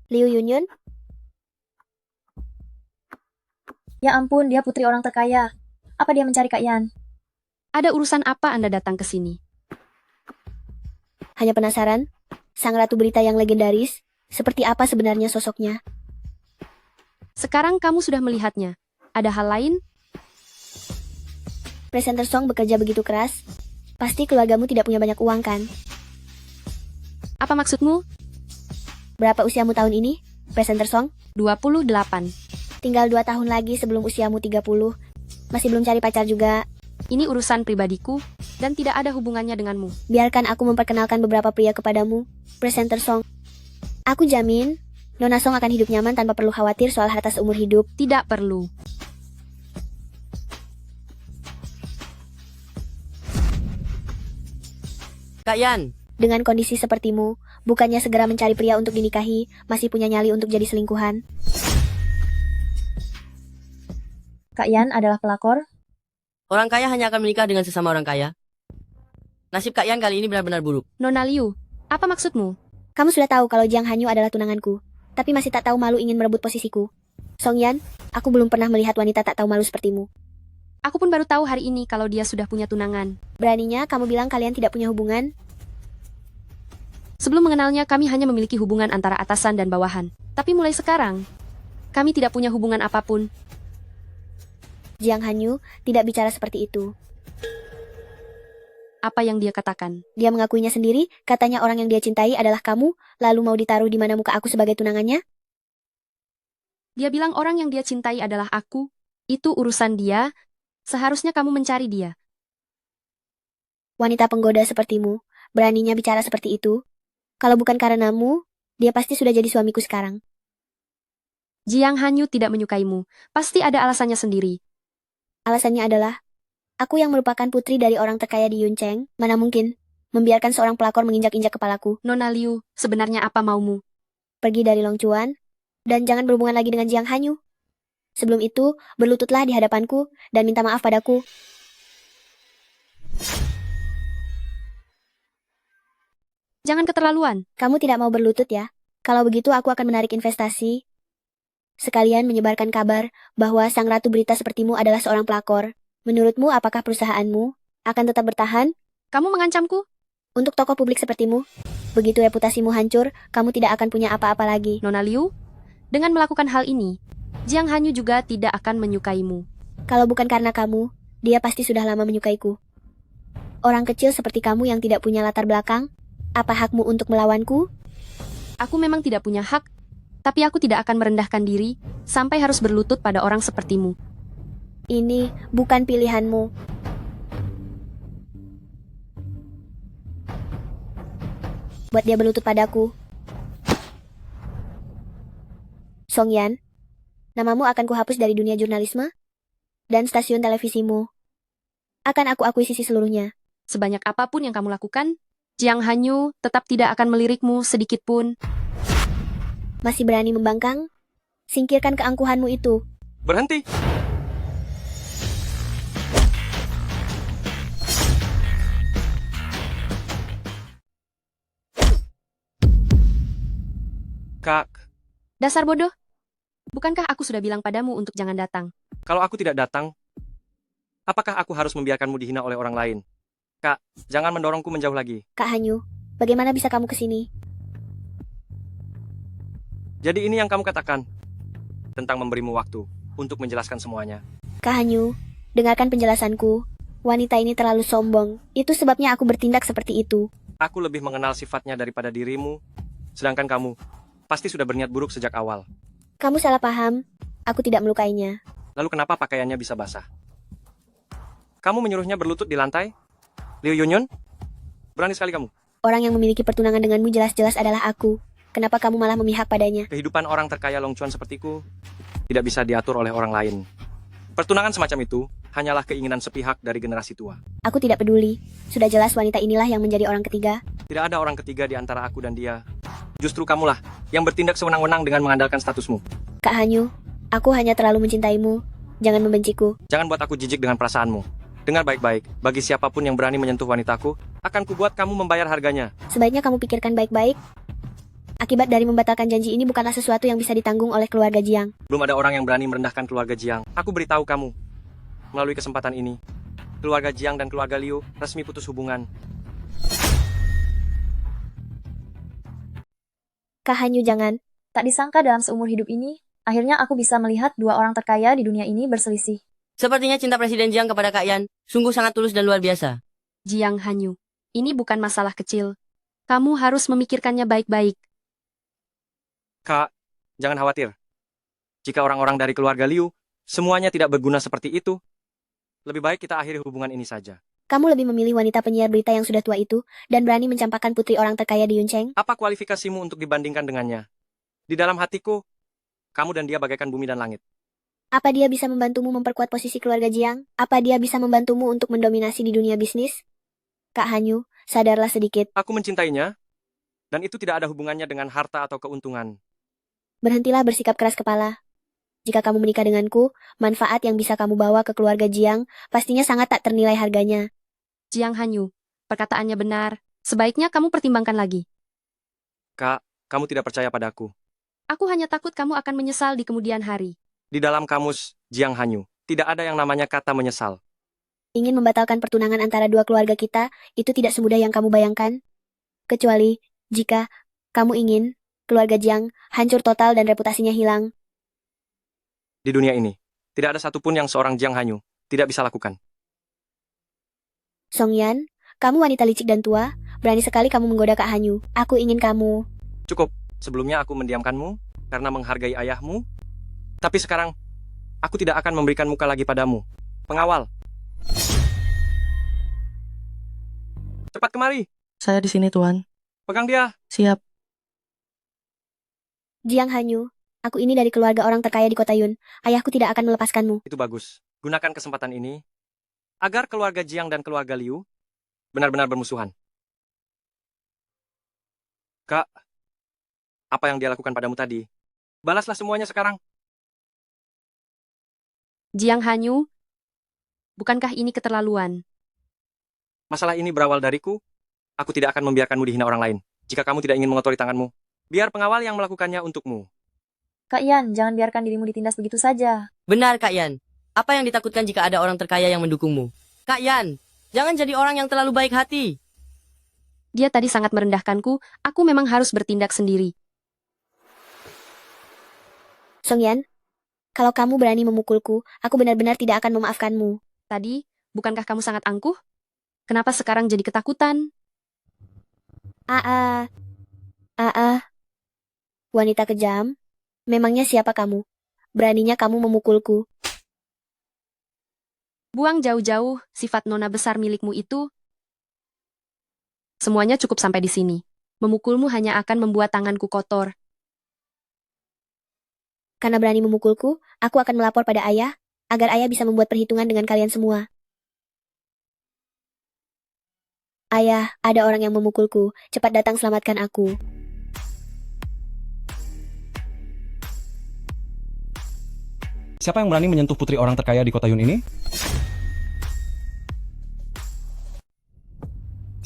Liu Yunyun. Ya ampun, dia putri orang terkaya. Apa dia mencari Kak Yan? Ada urusan apa Anda datang ke sini? Hanya penasaran, sang Ratu Berita yang legendaris, seperti apa sebenarnya sosoknya? Sekarang kamu sudah melihatnya. Ada hal lain? Presenter Song bekerja begitu keras. Pasti keluargamu tidak punya banyak uang, kan? Apa maksudmu? Berapa usiamu tahun ini, Presenter Song? 28. Tinggal 2 tahun lagi sebelum usiamu 30. Masih belum cari pacar juga. Ini urusan pribadiku, dan tidak ada hubungannya denganmu. Biarkan aku memperkenalkan beberapa pria kepadamu, Presenter Song. Aku jamin, Nona Song akan hidup nyaman tanpa perlu khawatir soal harta seumur hidup. Tidak perlu. Kak Yan, Dengan kondisi sepertimu, bukannya segera mencari pria untuk dinikahi, masih punya nyali untuk jadi selingkuhan. Kak Yan adalah pelakor. orang kaya hanya akan menikah dengan sesama orang kaya. Nasib Kak Yan kali ini benar-benar buruk. Nona Liu, apa maksudmu? Kamu sudah tahu kalau Jiang Hanyu adalah tunanganku, tapi masih tak tahu malu ingin merebut posisiku. Song Yan, aku belum pernah melihat wanita tak tahu malu sepertimu. Aku pun baru tahu hari ini kalau dia sudah punya tunangan. Beraninya kamu bilang kalian tidak punya hubungan? Sebelum mengenalnya, kami hanya memiliki hubungan antara atasan dan bawahan. Tapi mulai sekarang, kami tidak punya hubungan apapun. Jiang Hanyu tidak bicara seperti itu. Apa yang dia katakan? Dia mengakuinya sendiri, katanya orang yang dia cintai adalah kamu, lalu mau ditaruh di mana muka aku sebagai tunangannya? Dia bilang orang yang dia cintai adalah aku. Itu urusan dia. Seharusnya kamu mencari dia. Wanita penggoda sepertimu, beraninya bicara seperti itu. Kalau bukan karenamu, dia pasti sudah jadi suamiku sekarang. Jiang Hanyu tidak menyukaimu. Pasti ada alasannya sendiri. Alasannya adalah, aku yang merupakan putri dari orang terkaya di Yuncheng, mana mungkin membiarkan seorang pelakor menginjak-injak kepalaku. Nona Liu, sebenarnya apa maumu? Pergi dari Long Chuan, dan jangan berhubungan lagi dengan Jiang Hanyu. Sebelum itu, berlututlah di hadapanku, dan minta maaf padaku. Jangan keterlaluan. Kamu tidak mau berlutut ya? Kalau begitu aku akan menarik investasi. Sekalian menyebarkan kabar bahwa sang ratu berita sepertimu adalah seorang pelakor. Menurutmu apakah perusahaanmu akan tetap bertahan? Kamu mengancamku? Untuk tokoh publik sepertimu, begitu reputasimu hancur, kamu tidak akan punya apa-apa lagi. Nona Liu, dengan melakukan hal ini, Jiang Hanyu juga tidak akan menyukaimu. Kalau bukan karena kamu, dia pasti sudah lama menyukaiku. Orang kecil seperti kamu yang tidak punya latar belakang, apa hakmu untuk melawanku? Aku memang tidak punya hak, tapi aku tidak akan merendahkan diri sampai harus berlutut pada orang sepertimu. Ini bukan pilihanmu. Buat dia berlutut padaku. Song Yan, namamu akan kuhapus dari dunia jurnalisme dan stasiun televisimu. Akan aku akuisisi seluruhnya. Sebanyak apapun yang kamu lakukan, Jiang Hanyu tetap tidak akan melirikmu sedikit pun. Masih berani membangkang? Singkirkan keangkuhanmu itu. Berhenti! Kak, Dasar bodoh. Bukankah aku sudah bilang padamu untuk jangan datang? kalau aku tidak datang, apakah aku harus membiarkanmu dihina oleh orang lain? Kak, jangan mendorongku menjauh lagi. Kak Hanyu, bagaimana bisa kamu kesini? Jadi ini yang kamu katakan tentang memberimu waktu untuk menjelaskan semuanya. Kak Hanyu, dengarkan penjelasanku. Wanita ini terlalu sombong. Itu sebabnya aku bertindak seperti itu. Aku lebih mengenal sifatnya daripada dirimu, sedangkan kamu pasti sudah berniat buruk sejak awal. Kamu salah paham. Aku tidak melukainya. Lalu kenapa pakaiannya bisa basah? Kamu menyuruhnya berlutut di lantai? Liu Yunyun? Berani sekali kamu. Orang yang memiliki pertunangan denganmu jelas-jelas adalah aku. Kenapa kamu malah memihak padanya? Kehidupan orang terkaya Long Chuan sepertiku tidak bisa diatur oleh orang lain. Pertunangan semacam itu hanyalah keinginan sepihak dari generasi tua. Aku tidak peduli. Sudah jelas wanita inilah yang menjadi orang ketiga. Tidak ada orang ketiga di antara aku dan dia. Justru kamulah yang bertindak sewenang-wenang dengan mengandalkan statusmu. Kak Hanyu, aku hanya terlalu mencintaimu. Jangan membenciku. Jangan buat aku jijik dengan perasaanmu. Dengar baik-baik, bagi siapapun yang berani menyentuh wanitaku, akan kubuat kamu membayar harganya. Sebaiknya kamu pikirkan baik-baik. Akibat dari membatalkan janji ini bukanlah sesuatu yang bisa ditanggung oleh keluarga Jiang. Belum ada orang yang berani merendahkan keluarga Jiang. Aku beritahu kamu, melalui kesempatan ini, keluarga Jiang dan keluarga Liu resmi putus hubungan. Kak Hanyu jangan. Tak disangka dalam seumur hidup ini, akhirnya aku bisa melihat dua orang terkaya di dunia ini berselisih. Sepertinya cinta Presiden Jiang kepada Kak Yan sungguh sangat tulus dan luar biasa. Jiang Hanyu, ini bukan masalah kecil. Kamu harus memikirkannya baik-baik. Kak, jangan khawatir. Jika orang-orang dari keluarga Liu semuanya tidak berguna seperti itu, lebih baik kita akhiri hubungan ini saja. Kamu lebih memilih wanita penyiar berita yang sudah tua itu dan berani mencampakkan putri orang terkaya di Yuncheng? Apa kualifikasimu untuk dibandingkan dengannya? Di dalam hatiku, kamu dan dia bagaikan bumi dan langit. Apa dia bisa membantumu memperkuat posisi keluarga Jiang? Apa dia bisa membantumu untuk mendominasi di dunia bisnis? Kak Hanyu, sadarlah sedikit. Aku mencintainya, dan itu tidak ada hubungannya dengan harta atau keuntungan. Berhentilah bersikap keras kepala. Jika kamu menikah denganku, manfaat yang bisa kamu bawa ke keluarga Jiang pastinya sangat tak ternilai harganya. Jiang Hanyu, perkataannya benar. Sebaiknya kamu pertimbangkan lagi. Kak, kamu tidak percaya padaku. Aku hanya takut kamu akan menyesal di kemudian hari. Di dalam kamus Jiang Hanyu, tidak ada yang namanya kata menyesal. Ingin membatalkan pertunangan antara dua keluarga kita, itu tidak semudah yang kamu bayangkan. Kecuali, jika kamu ingin keluarga Jiang hancur total dan reputasinya hilang. Di dunia ini, tidak ada satupun yang seorang Jiang Hanyu tidak bisa lakukan. Song Yan, kamu wanita licik dan tua, berani sekali kamu menggoda Kak Hanyu. Aku ingin kamu. Cukup, sebelumnya aku mendiamkanmu karena menghargai ayahmu. Tapi sekarang, aku tidak akan memberikan muka lagi padamu. Pengawal. Cepat kemari. Saya di sini, Tuan. Pegang dia. Siap. Jiang Hanyu, aku ini dari keluarga orang terkaya di kota Yun. Ayahku tidak akan melepaskanmu. Itu bagus. Gunakan kesempatan ini agar keluarga Jiang dan keluarga Liu benar-benar bermusuhan. Kak, apa yang dia lakukan padamu tadi? Balaslah semuanya sekarang. Jiang Hanyu, bukankah ini keterlaluan? Masalah ini berawal dariku. Aku tidak akan membiarkanmu dihina orang lain. Jika kamu tidak ingin mengotori tanganmu, biar pengawal yang melakukannya untukmu. Kak Yan, jangan biarkan dirimu ditindas begitu saja. Benar, Kak Yan. Apa yang ditakutkan jika ada orang terkaya yang mendukungmu? Kak Yan, jangan jadi orang yang terlalu baik hati. Dia tadi sangat merendahkanku, aku memang harus bertindak sendiri. Songyan, kalau kamu berani memukulku, aku benar-benar tidak akan memaafkanmu. Tadi, bukankah kamu sangat angkuh? Kenapa sekarang jadi ketakutan? Wanita kejam, memangnya siapa kamu? Beraninya kamu memukulku. Buang jauh-jauh sifat nona besar milikmu itu. Semuanya cukup sampai di sini. Memukulmu hanya akan membuat tanganku kotor. Karena berani memukulku, aku akan melapor pada ayah, agar ayah bisa membuat perhitungan dengan kalian semua. Ayah, ada orang yang memukulku. Cepat datang selamatkan aku. Siapa yang berani menyentuh putri orang terkaya di kota Yun ini?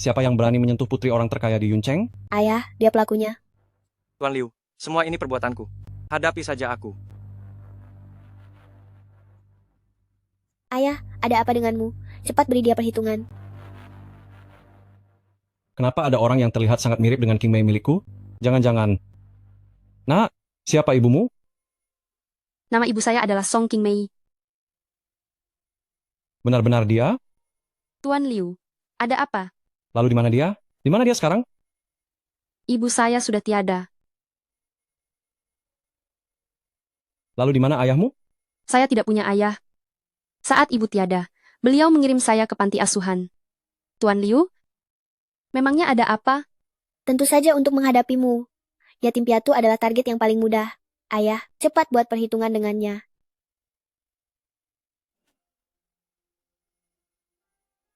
Siapa yang berani menyentuh putri orang terkaya di Yuncheng? Ayah, dia pelakunya. Tuan Liu, semua ini perbuatanku. Hadapi saja aku. Ayah, ada apa denganmu? Cepat beri dia perhitungan. Kenapa ada orang yang terlihat sangat mirip dengan King Mei milikku? Jangan-jangan. Nak, siapa ibumu? Nama ibu saya adalah Song King Mei. Benar-benar dia? Tuan Liu, ada apa? Lalu di mana dia? Di mana dia sekarang? Ibu saya sudah tiada. Lalu di mana ayahmu? Saya tidak punya ayah. Saat ibu tiada, beliau mengirim saya ke panti asuhan. Tuan Liu, memangnya ada apa? Tentu saja untuk menghadapimu. Yatim piatu adalah target yang paling mudah. Ayah, cepat buat perhitungan dengannya.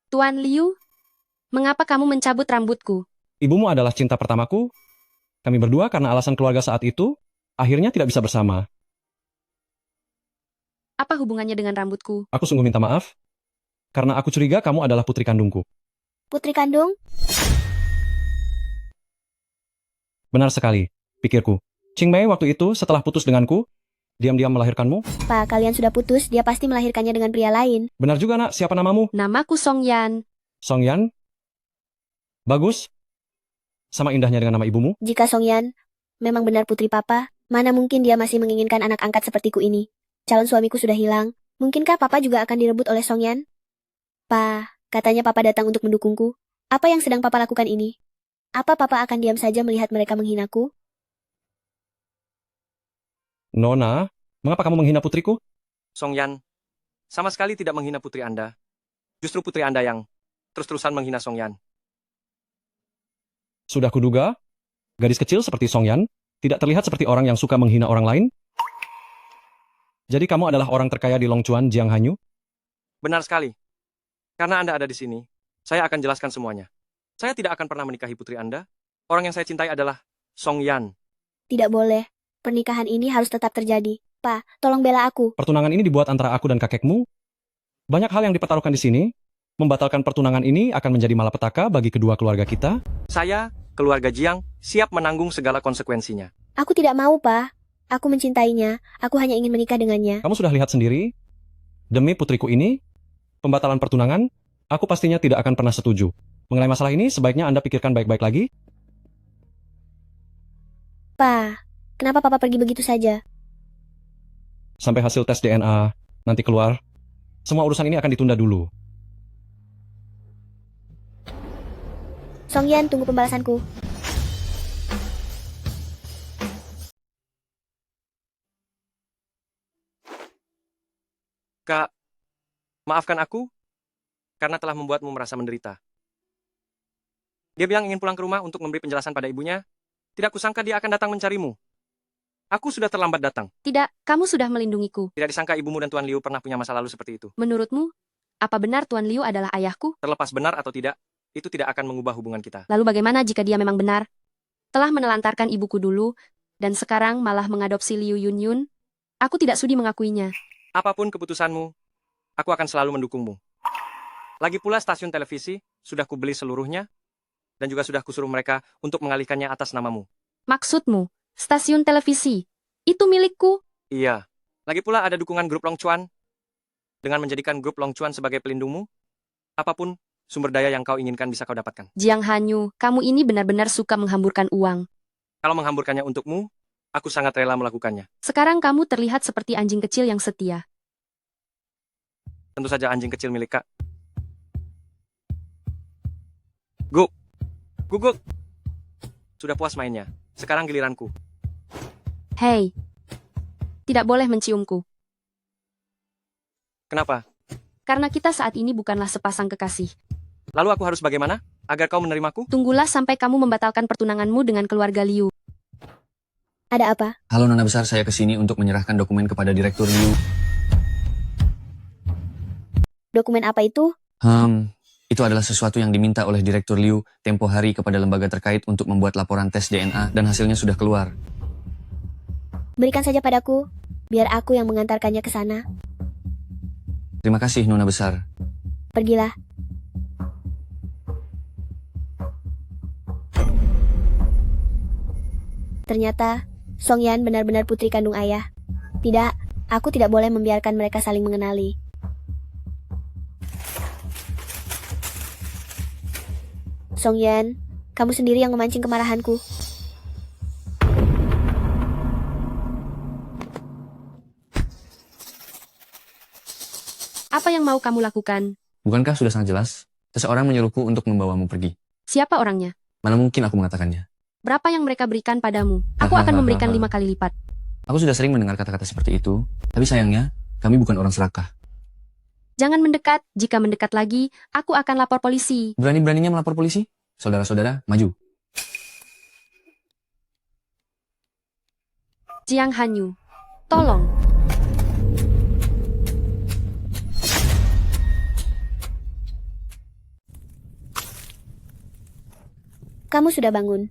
Tuan Liu, mengapa kamu mencabut rambutku? Ibumu adalah cinta pertamaku. Kami berdua karena alasan keluarga saat itu, akhirnya tidak bisa bersama. Apa hubungannya dengan rambutku? Aku sungguh minta maaf, karena aku curiga kamu adalah putri kandungku. Putri kandung? Benar sekali, pikirku. Qing Mei waktu itu setelah putus denganku, diam-diam melahirkanmu. Pak, kalian sudah putus, dia pasti melahirkannya dengan pria lain. Benar juga nak, siapa namamu? Namaku Song Yan. Song Yan? Bagus. Sama indahnya dengan nama ibumu. Jika Song Yan memang benar putri papa, mana mungkin dia masih menginginkan anak angkat sepertiku ini. Calon suamiku sudah hilang. Mungkinkah papa juga akan direbut oleh Song Yan? Pa, katanya papa datang untuk mendukungku. Apa yang sedang papa lakukan ini? Apa papa akan diam saja melihat mereka menghinaku? Nona, mengapa kamu menghina putriku? Song Yan, sama sekali tidak menghina putri Anda. Justru putri Anda yang terus-terusan menghina Song Yan. Sudah kuduga, gadis kecil seperti Song Yan tidak terlihat seperti orang yang suka menghina orang lain. Jadi kamu adalah orang terkaya di Longchuan, Jiang Hanyu? Benar sekali. Karena Anda ada di sini, saya akan jelaskan semuanya. Saya tidak akan pernah menikahi putri Anda. Orang yang saya cintai adalah Song Yan. Tidak boleh. Pernikahan ini harus tetap terjadi. Pa, tolong bela aku. Pertunangan ini dibuat antara aku dan kakekmu. Banyak hal yang dipertaruhkan di sini. Membatalkan pertunangan ini akan menjadi malapetaka bagi kedua keluarga kita. Saya, keluarga Jiang, siap menanggung segala konsekuensinya. Aku tidak mau, Pa. Aku mencintainya. Aku hanya ingin menikah dengannya. Kamu sudah lihat sendiri. Demi putriku ini, pembatalan pertunangan, aku pastinya tidak akan pernah setuju. Mengenai masalah ini, sebaiknya Anda pikirkan baik-baik lagi. Pa, kenapa papa pergi begitu saja? Sampai hasil tes DNA nanti keluar, semua urusan ini akan ditunda dulu. Song Yan, tunggu pembalasanku. Kak, maafkan aku karena telah membuatmu merasa menderita. Dia bilang ingin pulang ke rumah untuk memberi penjelasan pada ibunya. Tidak kusangka dia akan datang mencarimu. Aku sudah terlambat datang. Tidak, kamu sudah melindungiku. Tidak disangka ibumu dan Tuan Liu pernah punya masa lalu seperti itu. Menurutmu, apa benar Tuan Liu adalah ayahku? Terlepas benar atau tidak, itu tidak akan mengubah hubungan kita. Lalu bagaimana jika dia memang benar? Telah menelantarkan ibuku dulu, dan sekarang malah mengadopsi Liu Yunyun? Aku tidak sudi mengakuinya. Apapun keputusanmu, aku akan selalu mendukungmu. Lagi pula stasiun televisi, sudah kubeli seluruhnya, Dan juga sudah kusuruh mereka untuk mengalihkannya atas namamu. Maksudmu, stasiun televisi? Itu milikku? Iya. Lagi pula ada dukungan grup Long Chuan. Dengan menjadikan grup Long Chuan sebagai pelindungmu, apapun sumber daya yang kau inginkan bisa kau dapatkan. Jiang Hanyu, kamu ini benar-benar suka menghamburkan uang. Kalau menghamburkannya untukmu, aku sangat rela melakukannya. Sekarang kamu terlihat seperti anjing kecil yang setia. Tentu saja anjing kecil milik Kak. Guk. Guguk. Sudah puas mainnya. Sekarang giliranku. Hei. Tidak boleh menciumku. Kenapa? Karena kita saat ini bukanlah sepasang kekasih. Lalu aku harus bagaimana? Agar kau menerimaku? Tunggulah sampai kamu membatalkan pertunanganmu dengan keluarga Liu. Ada apa? Halo Nona Besar, saya kesini untuk menyerahkan dokumen kepada Direktur Liu. Dokumen apa itu? Itu adalah sesuatu yang diminta oleh Direktur Liu tempo hari kepada lembaga terkait untuk membuat laporan tes DNA dan hasilnya sudah keluar. Berikan saja padaku, biar aku yang mengantarkannya ke sana. Terima kasih Nona Besar. Pergilah. Ternyata, Song Yan benar-benar putri kandung ayah. Tidak, aku tidak boleh membiarkan mereka saling mengenali. Song Yan, kamu sendiri yang memancing kemarahanku. Apa yang mau kamu lakukan? Bukankah sudah sangat jelas? Seseorang menyuruhku untuk membawamu pergi. Siapa orangnya? Mana mungkin aku mengatakannya? Berapa yang mereka berikan padamu? Aku akan memberikan 5 kali lipat. Aku sudah sering mendengar kata-kata seperti itu, tapi sayangnya, kami bukan orang serakah. Jangan mendekat, jika mendekat lagi, aku akan lapor polisi. Berani-beraninya melapor polisi? Saudara-saudara, maju. Jiang Hanyu, tolong. Kamu sudah bangun.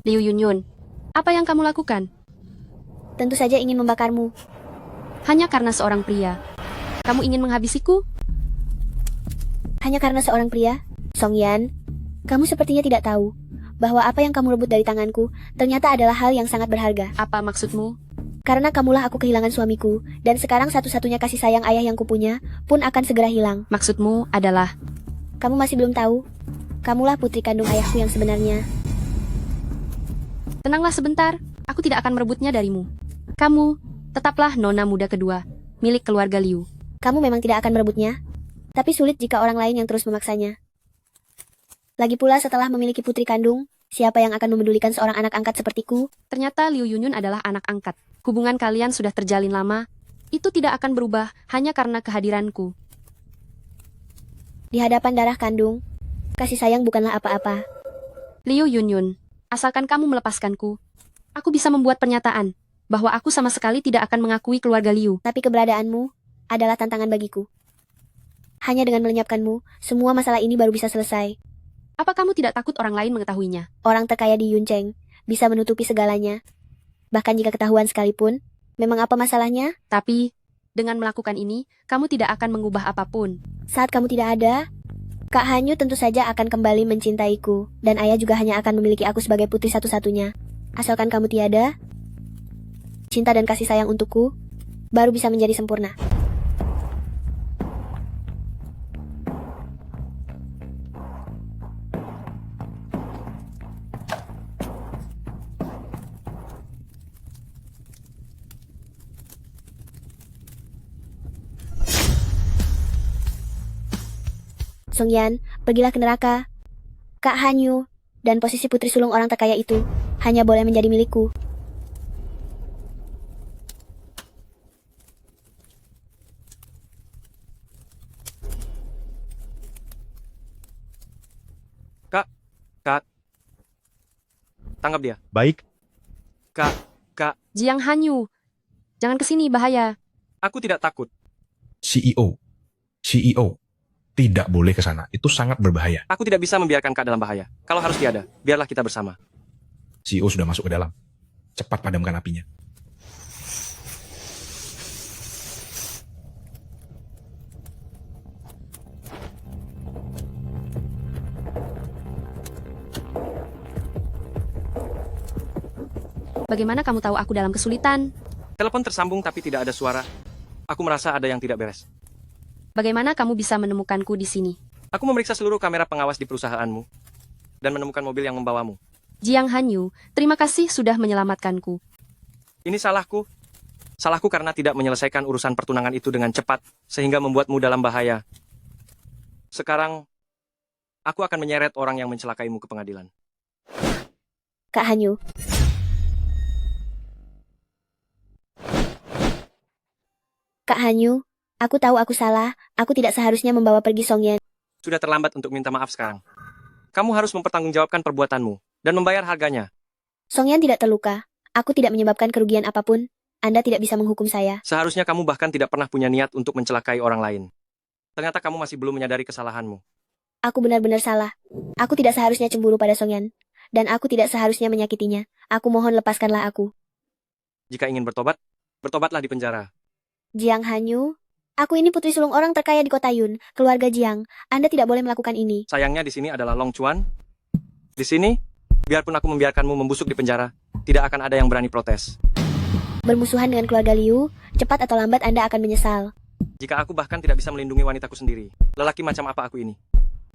Liu Yunyun, apa yang kamu lakukan? Tentu saja ingin membakarmu. Hanya karena seorang pria. Kamu ingin menghabisiku? Hanya karena seorang pria? Song Yan, kamu sepertinya tidak tahu bahwa apa yang kamu rebut dari tanganku ternyata adalah hal yang sangat berharga. Apa maksudmu? Karena kamulah aku kehilangan suamiku, dan sekarang satu-satunya kasih sayang ayah yang kupunya pun akan segera hilang. Maksudmu adalah? Kamu masih belum tahu? Kamulah putri kandung ayahku yang sebenarnya. Tenanglah sebentar, aku tidak akan merebutnya darimu. Kamu, tetaplah nona muda kedua, milik keluarga Liu. Kamu memang tidak akan merebutnya, tapi sulit jika orang lain yang terus memaksanya. Lagi pula setelah memiliki putri kandung, siapa yang akan memedulikan seorang anak angkat sepertiku? Ternyata Liu Yunyun adalah anak angkat. Hubungan kalian sudah terjalin lama, itu tidak akan berubah hanya karena kehadiranku. Di hadapan darah kandung, kasih sayang bukanlah apa-apa. Liu Yunyun, asalkan kamu melepaskanku, aku bisa membuat pernyataan bahwa aku sama sekali tidak akan mengakui keluarga Liu. Tapi keberadaanmu adalah tantangan bagiku. Hanya dengan melenyapkanmu, semua masalah ini baru bisa selesai. Apa kamu tidak takut orang lain mengetahuinya? Orang terkaya di Yuncheng bisa menutupi segalanya. Bahkan jika ketahuan sekalipun, memang apa masalahnya? Tapi, dengan melakukan ini, kamu tidak akan mengubah apapun. Saat kamu tidak ada, Kak Hanyu tentu saja akan kembali mencintaiku, dan ayah juga hanya akan memiliki aku sebagai putri satu-satunya. Asalkan kamu tiada, cinta dan kasih sayang untukku baru bisa menjadi sempurna. Song Yan, pergilah ke neraka. Kak Hanyu dan posisi putri sulung orang terkaya itu hanya boleh menjadi milikku. Kak. Tangkap dia. Baik. Kak. Jiang Hanyu, jangan kesini, bahaya. Aku tidak takut. CEO. Tidak boleh ke sana. Itu sangat berbahaya. Aku tidak bisa membiarkan Kak dalam bahaya. Kalau harus tiada, biarlah kita bersama. CEO sudah masuk ke dalam. Cepat padamkan apinya. Bagaimana kamu tahu aku dalam kesulitan? Telepon tersambung tapi tidak ada suara. Aku merasa ada yang tidak beres. Bagaimana kamu bisa menemukanku di sini? Aku memeriksa seluruh kamera pengawas di perusahaanmu dan menemukan mobil yang membawamu. Jiang Hanyu, terima kasih sudah menyelamatkanku. Ini salahku. Salahku karena tidak menyelesaikan urusan pertunangan itu dengan cepat, sehingga membuatmu dalam bahaya. Sekarang, aku akan menyeret orang yang mencelakaimu ke pengadilan. Kak Hanyu. Kak Hanyu, aku tahu aku salah. Aku tidak seharusnya membawa pergi Songyan. Sudah terlambat untuk minta maaf sekarang. Kamu harus mempertanggungjawabkan perbuatanmu dan membayar harganya. Songyan tidak terluka. Aku tidak menyebabkan kerugian apapun. Anda tidak bisa menghukum saya. Seharusnya kamu bahkan tidak pernah punya niat untuk mencelakai orang lain. Ternyata kamu masih belum menyadari kesalahanmu. Aku benar-benar salah. Aku tidak seharusnya cemburu pada Songyan. Dan aku tidak seharusnya menyakitinya. Aku mohon lepaskanlah aku. Jika ingin bertobat, bertobatlah di penjara. Jiang Hanyu, aku ini putri sulung orang terkaya di kota Yun, keluarga Jiang. Anda tidak boleh melakukan ini. Sayangnya di sini adalah Long Chuan. Di sini, biarpun aku membiarkanmu membusuk di penjara, tidak akan ada yang berani protes. Bermusuhan dengan keluarga Liu, cepat atau lambat Anda akan menyesal. Jika aku bahkan tidak bisa melindungi wanitaku sendiri, lelaki macam apa aku ini?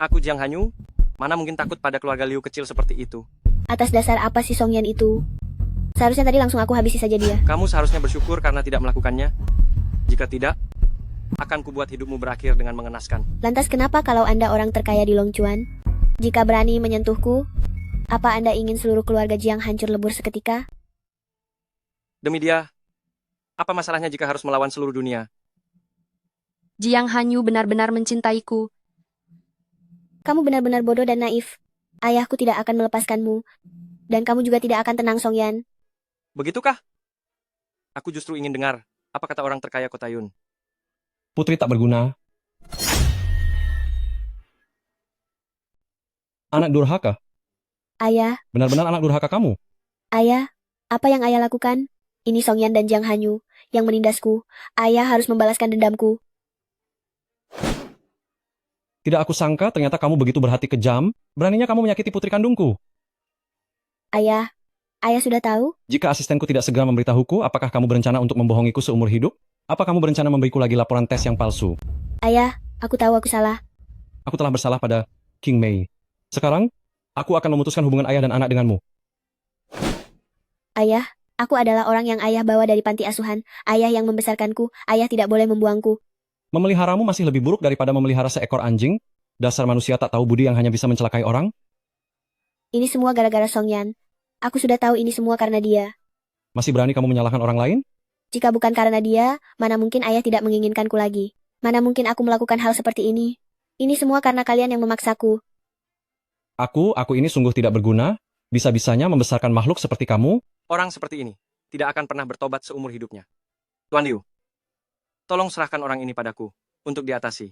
Aku Jiang Hanyu, mana mungkin takut pada keluarga Liu kecil seperti itu? Atas dasar apa si Songyan itu? Seharusnya tadi langsung aku habisi saja dia. Kamu seharusnya bersyukur karena tidak melakukannya. Jika tidak, akan kubuat hidupmu berakhir dengan mengenaskan. Lantas kenapa kalau Anda orang terkaya di Longchuan? Jika berani menyentuhku, apa Anda ingin seluruh keluarga Jiang hancur lebur seketika? Demi dia, apa masalahnya jika harus melawan seluruh dunia? Jiang Hanyu benar-benar mencintaiku. Kamu benar-benar bodoh dan naif. Ayahku tidak akan melepaskanmu. Dan kamu juga tidak akan tenang, Songyan. Begitukah? Aku justru ingin dengar apa kata orang terkaya kota Yun. Putri tak berguna. Anak durhaka. Ayah, Benar-benar anak durhaka kamu. ayah, apa yang ayah lakukan? Ini Songyan dan Jiang Hanyu yang menindasku. Ayah harus membalaskan dendamku. Tidak aku sangka ternyata kamu begitu berhati kejam. Beraninya kamu menyakiti putri kandungku. Ayah sudah tahu? Jika asistenku tidak segera memberitahuku, apakah kamu berencana untuk membohongiku seumur hidup? Apa kamu berencana memberiku lagi laporan tes yang palsu? Ayah, aku tahu aku salah. Aku telah bersalah pada King Mei. Sekarang, aku akan memutuskan hubungan ayah dan anak denganmu. Ayah, aku adalah orang yang ayah bawa dari panti asuhan. Ayah yang membesarkanku. Ayah tidak boleh membuangku. Memeliharamu masih lebih buruk daripada memelihara seekor anjing. Dasar manusia tak tahu budi yang hanya bisa mencelakai orang. Ini semua gara-gara Songyan. Aku sudah tahu ini semua karena dia. Masih berani kamu menyalahkan orang lain? Jika bukan karena dia, mana mungkin ayah tidak menginginkanku lagi. Mana mungkin aku melakukan hal seperti ini. Ini semua karena kalian yang memaksaku. Aku ini sungguh tidak berguna. Bisa-bisanya membesarkan makhluk seperti kamu. Orang seperti ini tidak akan pernah bertobat seumur hidupnya. Tuan Liu, tolong serahkan orang ini padaku untuk diatasi.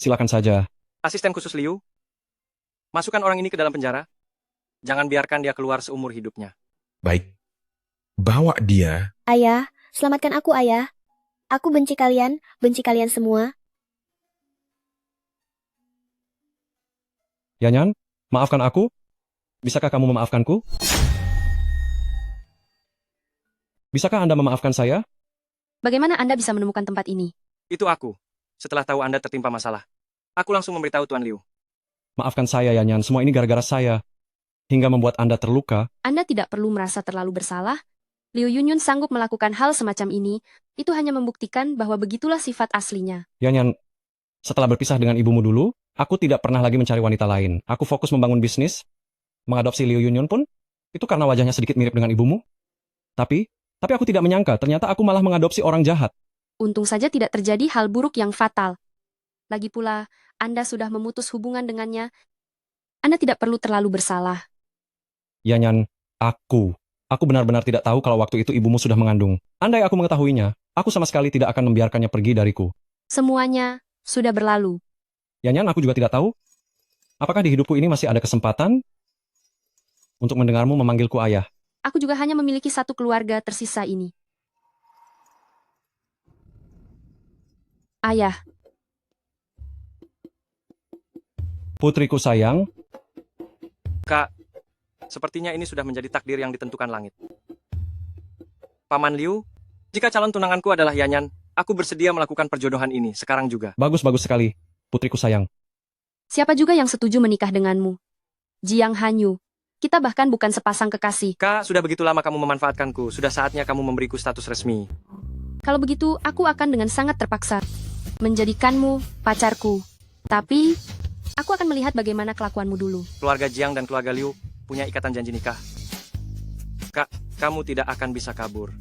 Silakan saja. Asisten khusus Liu, masukkan orang ini ke dalam penjara. Jangan biarkan dia keluar seumur hidupnya. Baik. Bawa dia. Ayah, selamatkan aku ayah. Aku benci kalian semua. Yanyan, maafkan aku. Bisakah kamu memaafkanku? Bisakah Anda memaafkan saya? Bagaimana Anda bisa menemukan tempat ini? Itu aku. Setelah tahu Anda tertimpa masalah, aku langsung memberitahu Tuan Liu. Maafkan saya, Yanyan. Semua ini gara-gara saya. Hingga membuat Anda terluka. Anda tidak perlu merasa terlalu bersalah. Liu Yunyun sanggup melakukan hal semacam ini. Itu hanya membuktikan bahwa begitulah sifat aslinya. Yanyan, setelah berpisah dengan ibumu dulu, aku tidak pernah lagi mencari wanita lain. Aku fokus membangun bisnis. Mengadopsi Liu Yunyun pun, itu karena wajahnya sedikit mirip dengan ibumu. Tapi aku tidak menyangka, ternyata aku malah mengadopsi orang jahat. Untung saja tidak terjadi hal buruk yang fatal. Lagi pula, Anda sudah memutus hubungan dengannya. Anda tidak perlu terlalu bersalah. Yanyan, aku benar-benar tidak tahu kalau waktu itu ibumu sudah mengandung. Andai aku mengetahuinya, aku sama sekali tidak akan membiarkannya pergi dariku. Semuanya sudah berlalu. Yanyan, aku juga tidak tahu. Apakah di hidupku ini masih ada kesempatan untuk mendengarmu memanggilku ayah? Aku juga hanya memiliki satu keluarga tersisa ini. Ayah. Putriku sayang. Kak, sepertinya ini sudah menjadi takdir yang ditentukan langit. Paman Liu, jika calon tunanganku adalah Yanyan, aku bersedia melakukan perjodohan ini sekarang juga. Bagus sekali, putriku sayang. Siapa juga yang setuju menikah denganmu? Jiang Hanyu. Kita bahkan bukan sepasang kekasih. Kak, sudah begitu lama kamu memanfaatkanku. Sudah saatnya kamu memberiku status resmi. Kalau begitu, aku akan dengan sangat terpaksa menjadikanmu pacarku. Tapi, aku akan melihat bagaimana kelakuanmu dulu. Keluarga Jiang dan keluarga Liu punya ikatan janji nikah. Kak, kamu tidak akan bisa kabur.